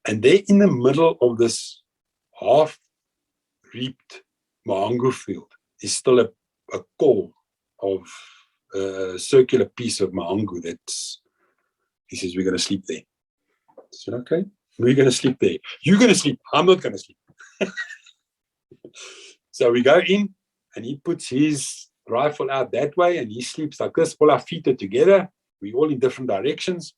and there in the middle of this half-reaped mahangu field is still a core of a circular piece of mahangu he says, we're going to sleep there. I said, okay, we're going to sleep there. You're going to sleep. I'm not going to sleep. So we go in, and he puts his rifle out that way, and he sleeps like this. All our feet are together. We're all in different directions.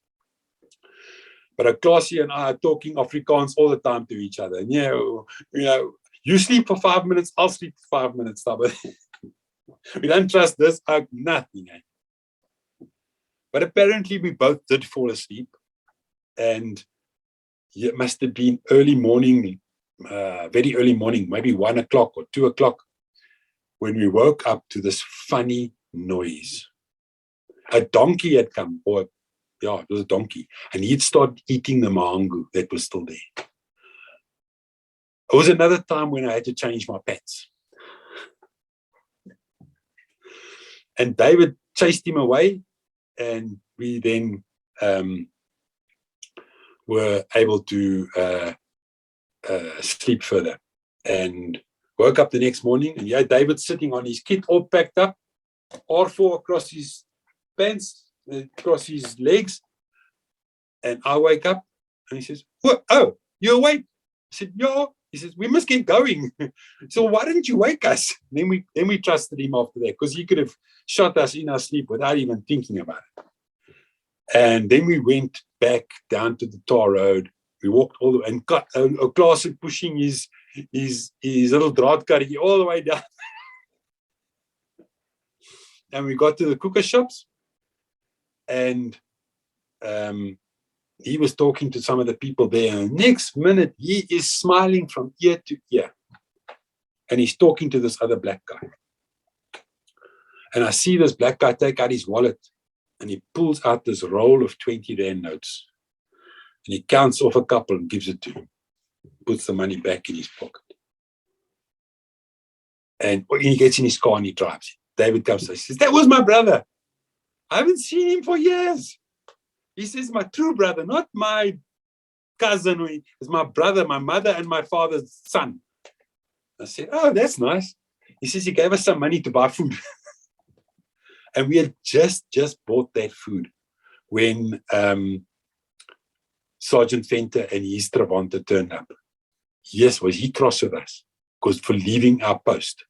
But Klasie and I are talking Afrikaans all the time to each other. And you sleep for 5 minutes, I'll sleep for 5 minutes. We don't trust this out, nothing. But apparently we both did fall asleep. And it must have been early morning, very early morning, maybe 1 o'clock or 2 o'clock, when we woke up to this funny noise. A donkey had come, it was a donkey, and he'd started eating the mahangu that was still there. It was another time when I had to change my pants. And David chased him away, and we then were able to sleep further. And woke up the next morning, and David's sitting on his kit, all packed up, R4 across his pants, across his legs. And I wake up, and he says, "What? Oh, you're awake?" I said, "Yeah." He says, "We must get going." So why didn't you wake us? Then we trusted him after that, because he could have shot us in our sleep without even thinking about it. And then we went back down to the tar road. We walked all the way, and got Klaas pushing his little draadkarretjie all the way down. And we got to the cooker shops, and he was talking to some of the people there, and next minute he is smiling from ear to ear, and he's talking to this other black guy. And I see this black guy take out his wallet, and he pulls out this roll of 20 Rand notes, and he counts off a couple and gives it to him, puts the money back in his pocket. And he gets in his car and he drives. David comes and says, that was my brother. I haven't seen him for years. He says, my true brother, not my cousin. It's my brother, my mother and my father's son. I said, oh, that's nice. He says he gave us some money to buy food. And we had just bought that food when Sergeant Venter and his Travante turned up. Yes, was he cross with us? Because for leaving our post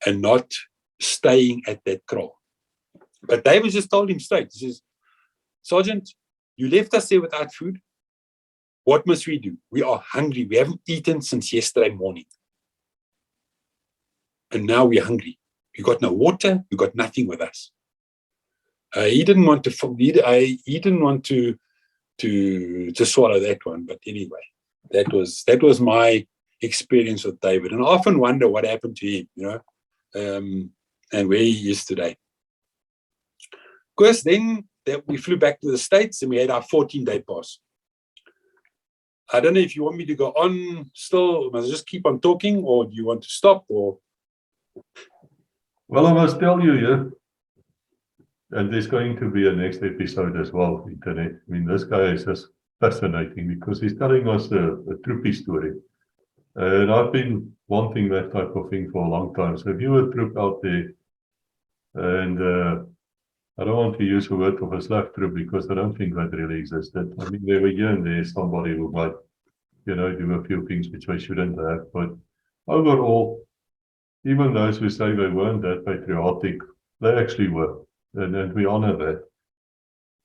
and not staying at that kraal. But David just told him straight. He says, Sergeant, you left us there without food. What must we do? We are hungry. We haven't eaten since yesterday morning. And now we're hungry. You got no water. You got nothing with us. He didn't want to swallow that one. But anyway, that was my experience with David. And I often wonder what happened to him, and where he is today. Of course, then we flew back to the States and we had our 14-day pass. I don't know if you want me to go on still. Must I just keep on talking, or do you want to stop? Or
well, I must tell you, yeah, and there's going to be a next episode as well, Internet. I mean, this guy is just fascinating because he's telling us a troopy story. And I've been wanting that type of thing for a long time. So if you were a troop out there, and I don't want to use the word of a slave troop because I don't think that really existed. I mean, there were here and there somebody who might, do a few things which they shouldn't have. But overall, even those who say they weren't that patriotic, they actually were. And we honor that.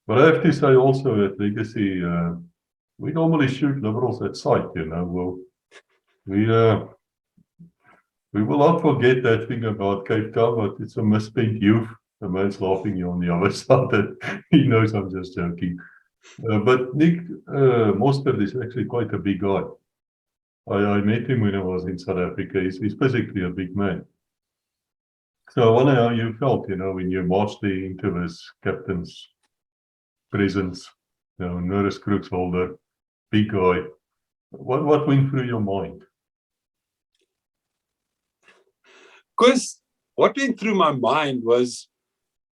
But I have to say also at Legacy, we normally shoot liberals at sight, Well, we will not forget that thing about Cape Town, but it's a misspent youth. The man's laughing you on the other side. He knows I'm just joking. But Nick Mostert is actually quite a big guy. I met him when I was in South Africa. He's physically a big man. So I wonder how you felt, when you marched into this captain's presence, Norris Krooksholder, big guy. What went through your mind?
Because what went through my mind was,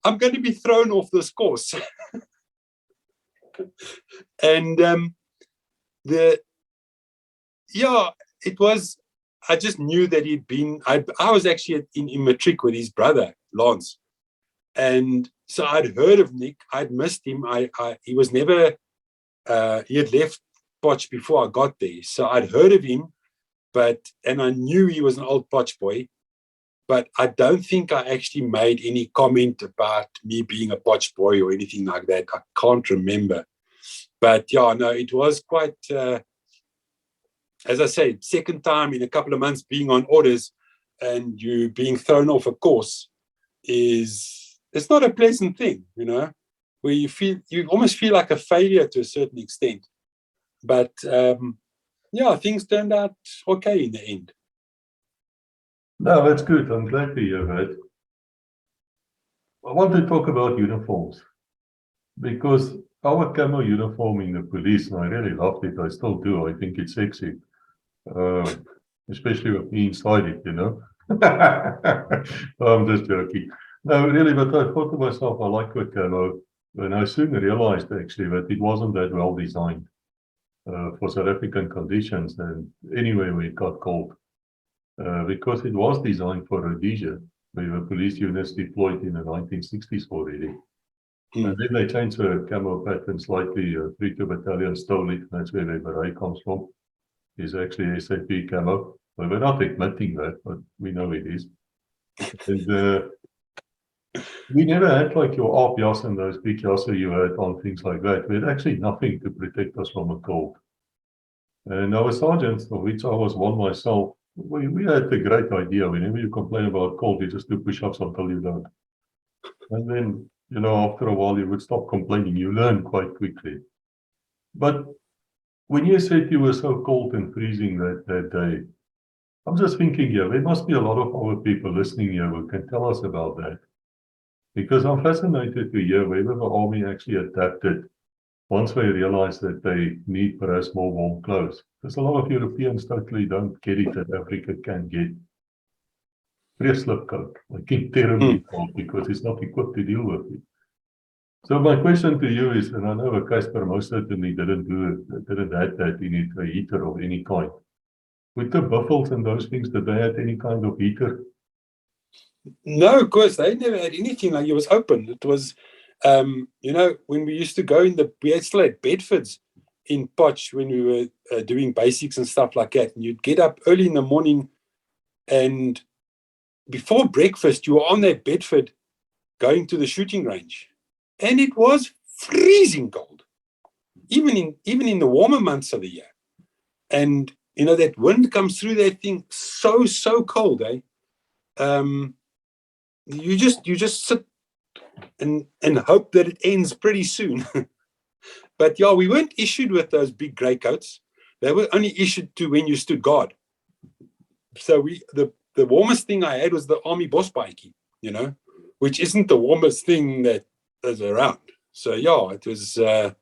I'm going to be thrown off this course. And it was, I just knew that he'd been, I was actually in matric with his brother, Lance. And so I'd heard of Nick, I'd missed him. He was never, he had left Potch before I got there. So I'd heard of him, and I knew he was an old Potch boy. But I don't think I actually made any comment about me being a Potch boy or anything like that. I can't remember. But it was quite, as I say, second time in a couple of months being on orders and you being thrown off a course it's not a pleasant thing, where you almost feel like a failure to a certain extent. But things turned out okay in the end.
No, that's good. I'm glad to hear that. I want to talk about uniforms because our camo uniform in the police, and I really loved it. I still do. I think it's sexy, especially with me inside it, I'm just joking. No, really, but I thought to myself, I like the camo, and I soon realized actually that it wasn't that well designed for South African conditions and anywhere where it got cold. Because it was designed for Rhodesia, where the police units deployed in the 1960s already. And then they changed the camo pattern slightly. 3-2 Battalion stole it. That's where the beret comes from. It's actually SAP camo. Well, we're not admitting that, but we know it is. And we never had like your ARP jas and those big jas you had on, things like that. We had actually nothing to protect us from the cold. And our sergeants, of which I was one myself, we had the great idea. Whenever you complain about cold, you just do push-ups until you don't. And then, after a while, you would stop complaining. You learn quite quickly. But when you said you were so cold and freezing that day, I'm just thinking, there must be a lot of our people listening here who can tell us about that. Because I'm fascinated to hear whether the army actually adapted once they realized that they need perhaps more warm clothes. Because a lot of Europeans totally don't get it that Africa can get vreeslik koud, like terribly cold, because it's not equipped to deal with it. So my question to you is, and I know a Casper most certainly didn't have that in it, a heater of any kind. With the buffels and those things, did they have any kind of heater?
No, of course, they never had anything. Like, it was open. It was, you know, when we used to go we had still had Bedfords in Potch when we were doing basics and stuff like that. And you'd get up early in the morning, and before breakfast, you were on that Bedford going to the shooting range. And it was freezing cold, even in the warmer months of the year. And, you know, that wind comes through that thing so cold, eh? You just sit and hope that it ends pretty soon. But yeah, we weren't issued with those big grey coats. They were only issued to when you stood guard. So the warmest thing I had was the Army Boss Bikie, you know, which isn't the warmest thing that is around. So yeah, it was there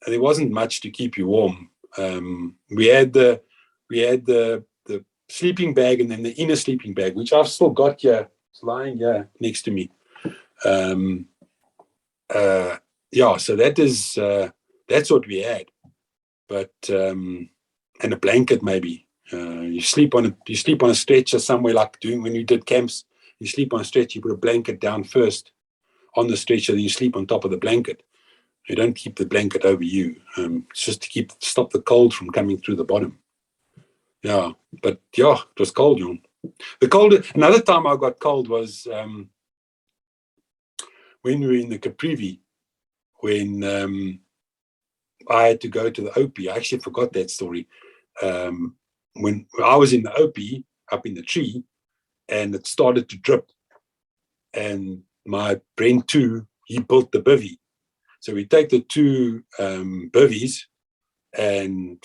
wasn't much to keep you warm. We had the sleeping bag, and then the inner sleeping bag, which I've still got here. It's lying here next to me. Yeah, so that's what we had. But and a blanket maybe. You sleep on a stretcher somewhere, like when you did camps. You sleep on a stretcher. You put a blanket down first on the stretcher, then you sleep on top of the blanket. You don't keep the blanket over you. It's just to stop the cold from coming through the bottom. Yeah, but yeah, it was cold, John. Another time I got cold was when we were in the Caprivi, when I had to go to the OP. I actually forgot that story. When I was in the OP up in the tree, and it started to drip, and my Brent 2, he built the bivvy. So we take the two bivvies and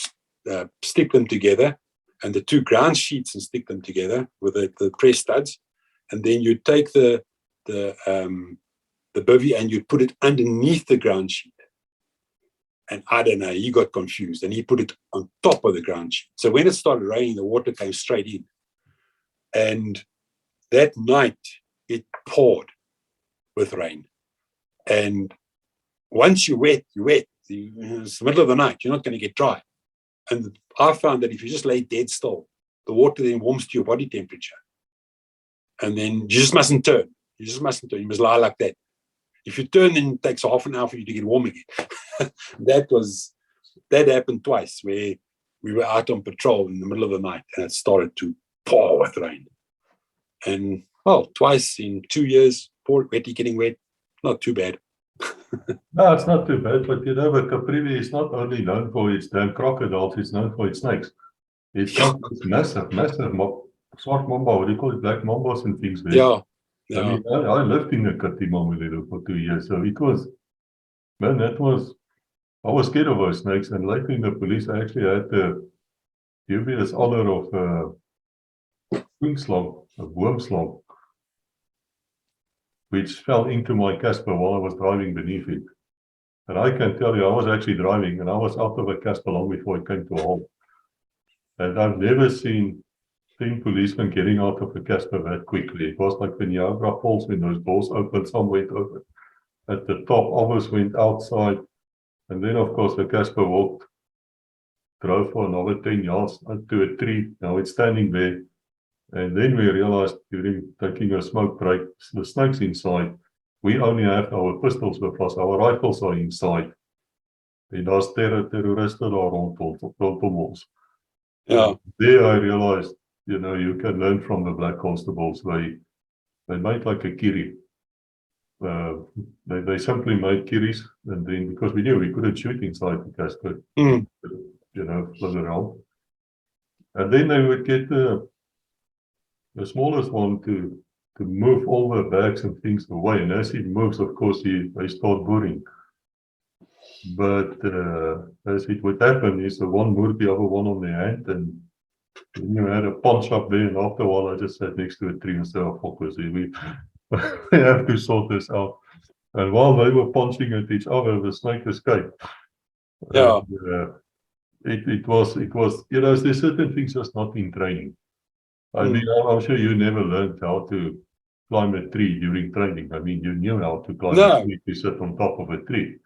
stick them together, and the two ground sheets, and stick them together with the press studs, and then you take the bivvy and you put it underneath the ground sheet. And I don't know, he got confused, and he put it on top of the ground sheet. So when it started raining, the water came straight in. And that night, it poured with rain. And once you're wet, it's the middle of the night, you're not going to get dry. And I found that if you just lay dead still, the water then warms to your body temperature. And then you just mustn't turn. You must lie like that. If you turn, then it takes half an hour for you to get warm again. That happened twice, where we were out on patrol in the middle of the night, and it started to pour with rain. And twice in 2 years, poor Betty getting wet, not too bad.
No, it's not too bad, but you know, but Caprivi is not only known for its damn crocodiles, it's known for its snakes. It's got this massive swart mamba, what do you call it, black mambas and things there.
Yeah.
I mean, I lived in a Katimamulelo for 2 years, so it was, man, I was scared of those snakes, and later in the police, I actually had the dubious honor of a worm slug, which fell into my Casper while I was driving beneath it. And I can tell you, I was actually driving, and I was out of a Casper long before it came to a halt. And I've never seen 10 policemen getting out of a Casper that quickly. It was like the Niagara Falls, when those doors opened, some went open at the top, others went outside. And then, of course, the Casper drove for another 10 yards to a tree. Now it's standing there. And then we realized, during taking a smoke break, the snakes inside, we only have our pistols with us, our rifles are inside. En daar's terroriste daar rondom ons.
Yeah.
There I realized, you know, you can learn from the black constables. They made like a kiri. They simply made kiris, and then, because we knew we couldn't shoot inside the Casper, you know, float around. And then they would get the smallest one to move all the bags and things away. And as it moves, of course, they start boring. But as it would happen, is the one moved the other one on their hand, and then you had a punch up there, and after a while I just sat next to a tree and said, oh, focus, we have to sort this out. And while they were punching at each other, the snake escaped.
Yeah.
And, it was, you know, there's certain things just not in training. I mean, I'm sure you never learned how to climb a tree during training. I mean, you knew how to climb a tree, to sit on top of a tree.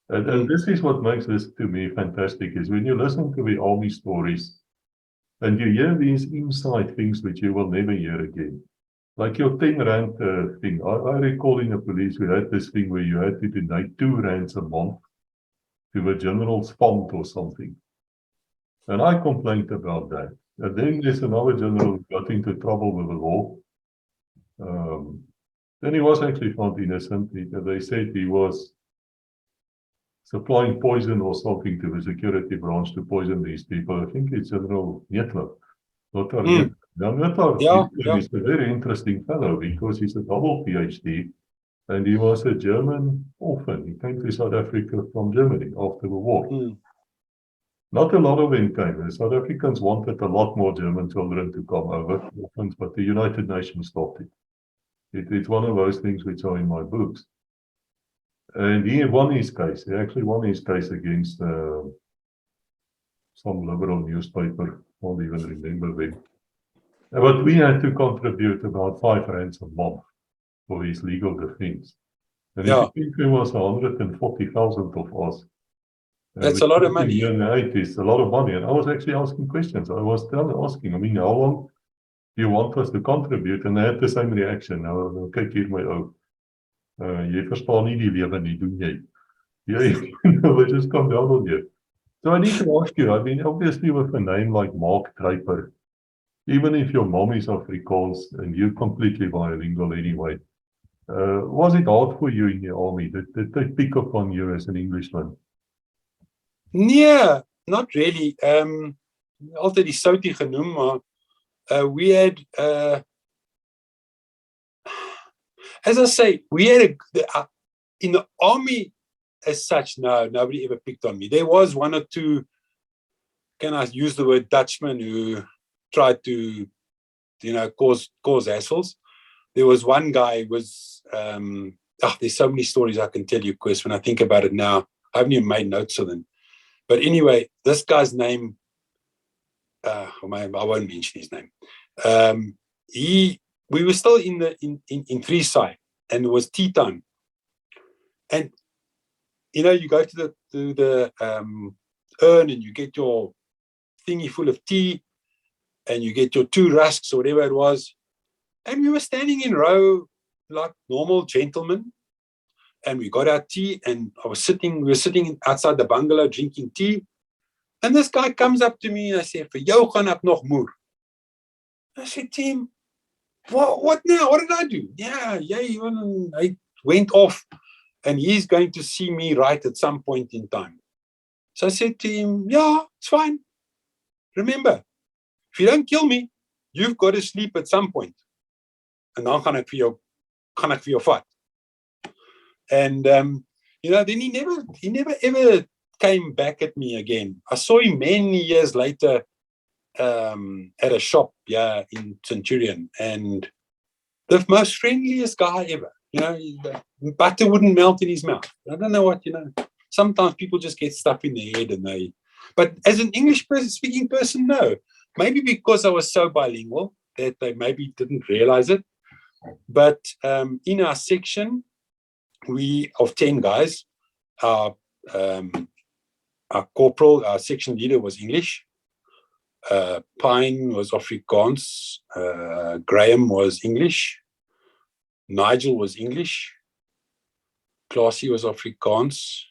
And this is what makes this, to me, fantastic, is when you listen to the army stories and you hear these inside things which you will never hear again. Like your 10 rand thing. I recall in the police, we had this thing where you had to donate 2 rands a month to a general's fund or something. And I complained about that. And then there's another general who got into trouble with the law. Then he was actually found innocent. They said he was supplying poison or something to the security branch to poison these people. I think it's General Nietler. Nietler is a very interesting fellow because he's a double PhD and he was a German orphan. He came to South Africa from Germany after the war. Not a lot of them came. The South Africans wanted a lot more German children to come over, but the United Nations stopped it. It's one of those things which are in my books. And he won his case. He actually won his case against some liberal newspaper. I don't even remember them. But we had to contribute about 5 rands a month for his legal defense. And if you think there was 140,000 of us,
that's a lot of money.
In the 80s, a lot of money. And I was actually asking questions. I was asking, I mean, how long do you want us to contribute? And they had the same reaction. Nou, kyk hier my ou. Jy verstaan nie die lewe nie, doen jy. We just come down on you. So I need to ask you, I mean, obviously with a name like Mark Draper, even if your mom is Afrikaans and you're completely bilingual anyway, was it hard for you in the army? Did they pick up on you as an Englishman?
Yeah, not really. Altyd die soutie genoem, maar we had, as I say, we had in the army as such, no, nobody ever picked on me. There was 1 or 2, can I use the word Dutchman, who tried to, cause hassles. There was one guy who was, there's so many stories I can tell you, Chris, when I think about it now. I haven't even made notes of them. But anyway, this guy's name, I won't mention his name. We were still in 3 and it was tea time. And, you go to the urn and you get your thingy full of tea and you get your 2 rusks or whatever it was. And we were standing in row like normal gentlemen. And we got our tea and we were sitting outside the bungalow drinking tea. And this guy comes up to me and I said, "Vir jou gaan ek nog moer." I said to him, what now? What did I do? Yeah, I went off and he's going to see me right at some point in time. So I said to him, yeah, it's fine. Remember, if you don't kill me, you've got to sleep at some point. And dan gaan ek vir jou vat. And then he never ever came back at me again. I saw him many years later at a shop in Centurion, and the most friendliest guy ever. Butter wouldn't melt in his mouth. I don't know what, sometimes people just get stuff in their head but as an English speaking person, no. Maybe because I was so bilingual that they maybe didn't realize it. But in our section, we of 10 guys, our corporal, our section leader was English. Pine was Afrikaans. Graham was English. Nigel was English. Classy was Afrikaans.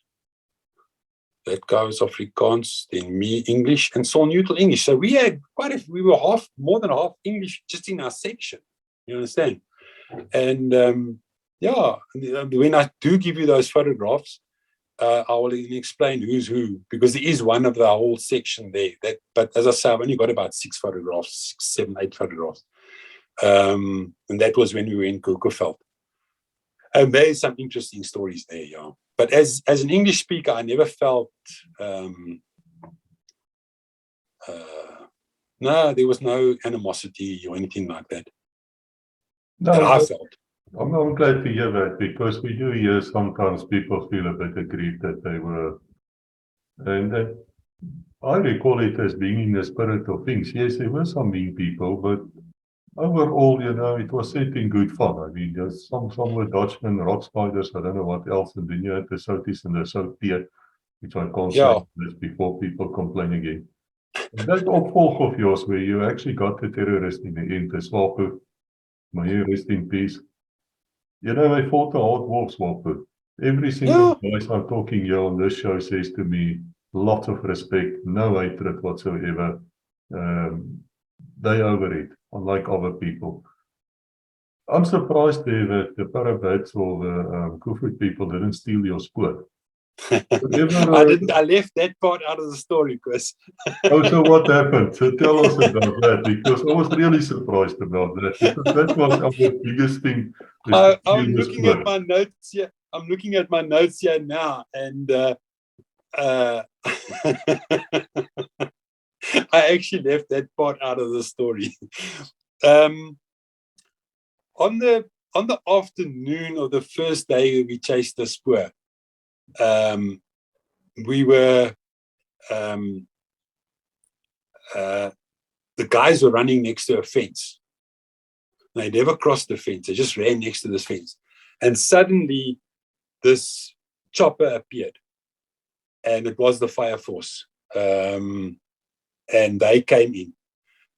That guy was Afrikaans. Then me, English, and Saul Newton English. So we had we were more than half English just in our section. You understand? And when I do give you those photographs, I will explain who's who, because there is one of the whole section there. But as I say, I've only got about 6 photographs, 6, 7, 8 photographs. And that was when we were in Kukuveld. And there's some interesting stories there, yeah. But as an English speaker, I never felt, no, there was no animosity or anything like that.
No,
that I felt.
I'm glad to hear that, because we do hear sometimes people feel a bit aggrieved that they were, and I recall it as being in the spirit of things. Yes, there were some mean people, but overall, it was set in good fun. I mean, there's some were Dutchmen, rock spiders, I don't know what else, and then you had the Soties and the Sotiet, which I can't say
Yeah.
this before people complain again. And that opvolg of yours, where you actually got the terrorist in the end, the Swapo, may you rest in peace. They fought a hard war, Swapo. Every single voice I'm talking here on this show says to me, lots of respect, no hatred whatsoever. They over it, unlike other people. I'm surprised there that the Parabats or the Kufut people didn't steal your spoor.
I didn't. I left that part out of the story, Chris.
So what happened? So tell us about that, because I was really surprised about that, because that was our biggest thing.
I'm looking at my notes here. I'm looking at my notes here now, and I actually left that part out of the story. On the afternoon of the first day we chased the spoor, we were the guys were running next to a fence. They never crossed the fence. They just ran next to this fence. And suddenly this chopper appeared. And it was the fire force. And they came in.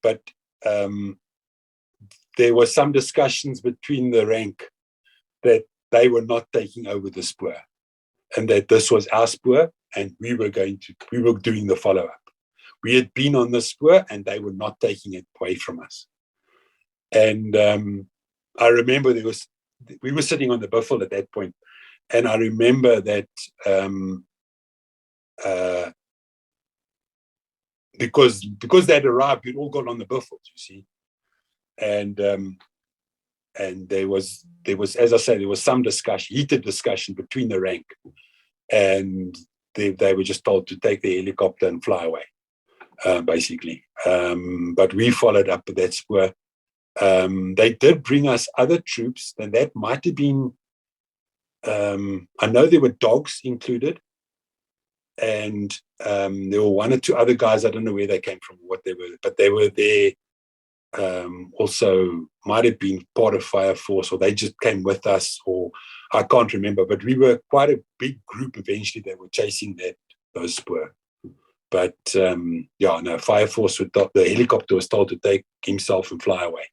But there were some discussions between the rank that they were not taking over the spoor. And that this was our spoor, and we were doing the follow-up. We had been on the spoor, and they were not taking it away from us. And I remember we were sitting on the buffel at that point, and I remember that because they'd arrived, we'd all got on the buffels, you see, and there was, as I say, there was some heated discussion between the rank, and they were just told to take the helicopter and fly away, basically. But we followed up with that spoor. They did bring us other troops, and that might have been, I know there were dogs included, and there were one or two other guys. I don't know where they came from, what they were, but they were there. Also might have been part of Fire Force, or they just came with us, or I can't remember, but we were quite a big group eventually that were chasing those spoor. But Fire Force, the helicopter was told to take himself and fly away.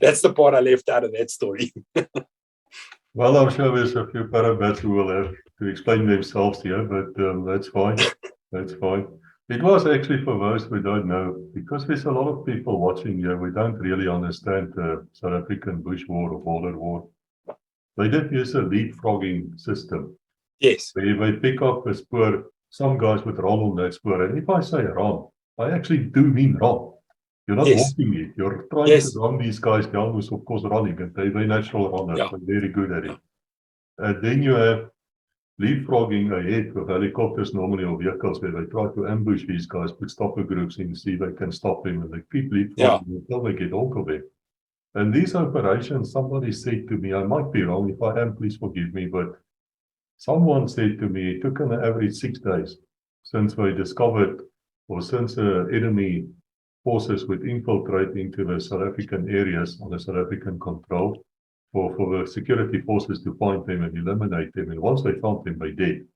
That's the part I left out of that story.
Well, I'm sure there's a few Parabats who will have to explain themselves here, but that's fine. That's fine. It was actually, for those who don't know, because there's a lot of people watching here, we don't really understand the South African Bush War or Border War. They did use a leapfrogging system.
Yes.
Where they pick up a spoor, some guys would run on that spoor. And if I say run, I actually do mean run. You're not walking it. You're trying to run these guys down, who's of course running, and they're natural runners. They're very good at it. And then you have leapfrogging ahead with helicopters normally, or vehicles, where they try to ambush these guys, put stopper groups in to see if they can stop them, and they keep leapfrogging until they get hold of them. And these operations, somebody said to me, I might be wrong, if I am, please forgive me, but someone said to me, it took an average 6 days since we discovered, or since the enemy forces would infiltrate into the South African areas under South African control, for the security forces to find them and eliminate them. And once they found them, they did.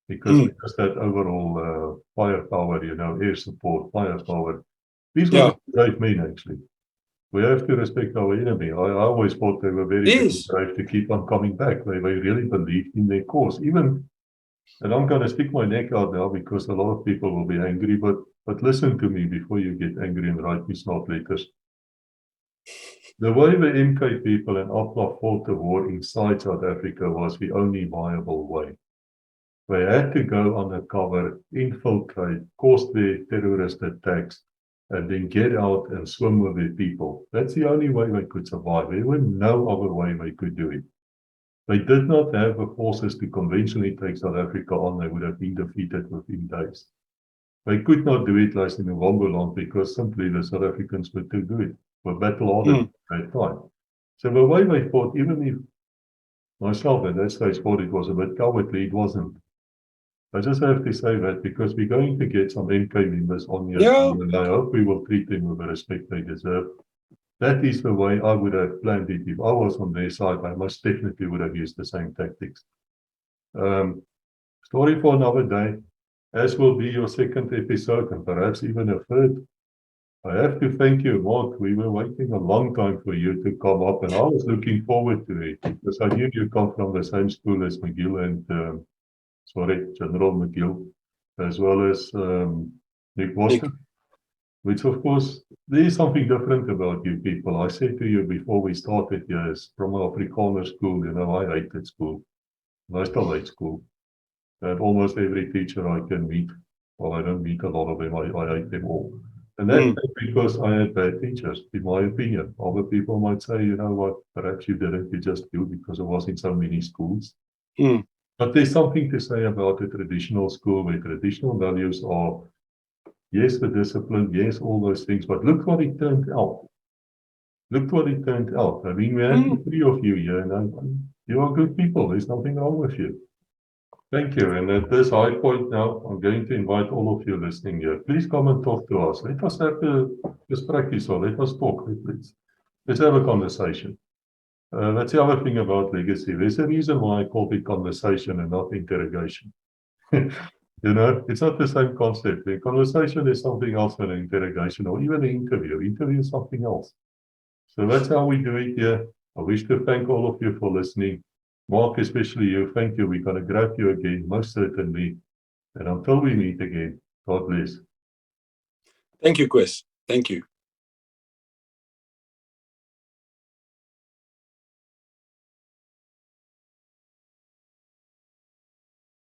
Because they just had overall firepower, air support, firepower. These were brave men, actually. We have to respect our enemy. I always thought they were very brave to keep on coming back. They really believed in their cause. Even, and I'm going to stick my neck out now because a lot of people will be angry, but listen to me before you get angry and write me snot letters. The way the MK people and Opla fought the war inside South Africa was the only viable way. They had to go undercover, infiltrate, cause the terrorist attacks, and then get out and swim with their people. That's the only way they could survive. There was no other way they could do it. They did not have the forces to conventionally take South Africa on. They would have been defeated within days. They could not do it like in Ovamboland because simply the South Africans were too good, were battle-hardened at that time. So the way they fought, even if myself at that stage thought it was a bit cowardly, it wasn't. I just have to say that because we're going to get some MK members on here,
Yeah.
and I hope we will treat them with the respect they deserve. That is the way I would have planned it. If I was on their side, I most definitely would have used the same tactics. Story for another day, as will be your second episode and perhaps even a third. I have to thank you, Mark. We were waiting a long time for you to come up, and I was looking forward to it because I knew you come from the same school as McGill and, General McGill, as well as Nick Boston, which of course, there is something different about you people. I said to you before we started here, is from an Afrikaner school, I hated school. And I still hate school. And almost every teacher I can meet, well, I don't meet a lot of them, I hate them all. And that's because I had bad teachers, in my opinion. Other people might say, you know what, perhaps you didn't, you just do because I was in so many schools. But there's something to say about a traditional school where traditional values are, yes, the discipline, yes, all those things, but look what it turned out. Look what it turned out. I mean, we had the three of you here, and you are good people. There's nothing wrong with you. Thank you. And at this high point now, I'm going to invite all of you listening here. Please come and talk to us. Let us have this practice, or let us talk. Let's have a conversation. That's the other thing about legacy. There's a reason why I call it conversation and not interrogation. It's not the same concept. The conversation is something else than an interrogation or even an interview. Interview is something else. So that's how we do it here. I wish to thank all of you for listening. Mark, especially you, thank you. We're going to grab you again, most certainly. And until we meet again, God bless.
Thank you, Chris. Thank you.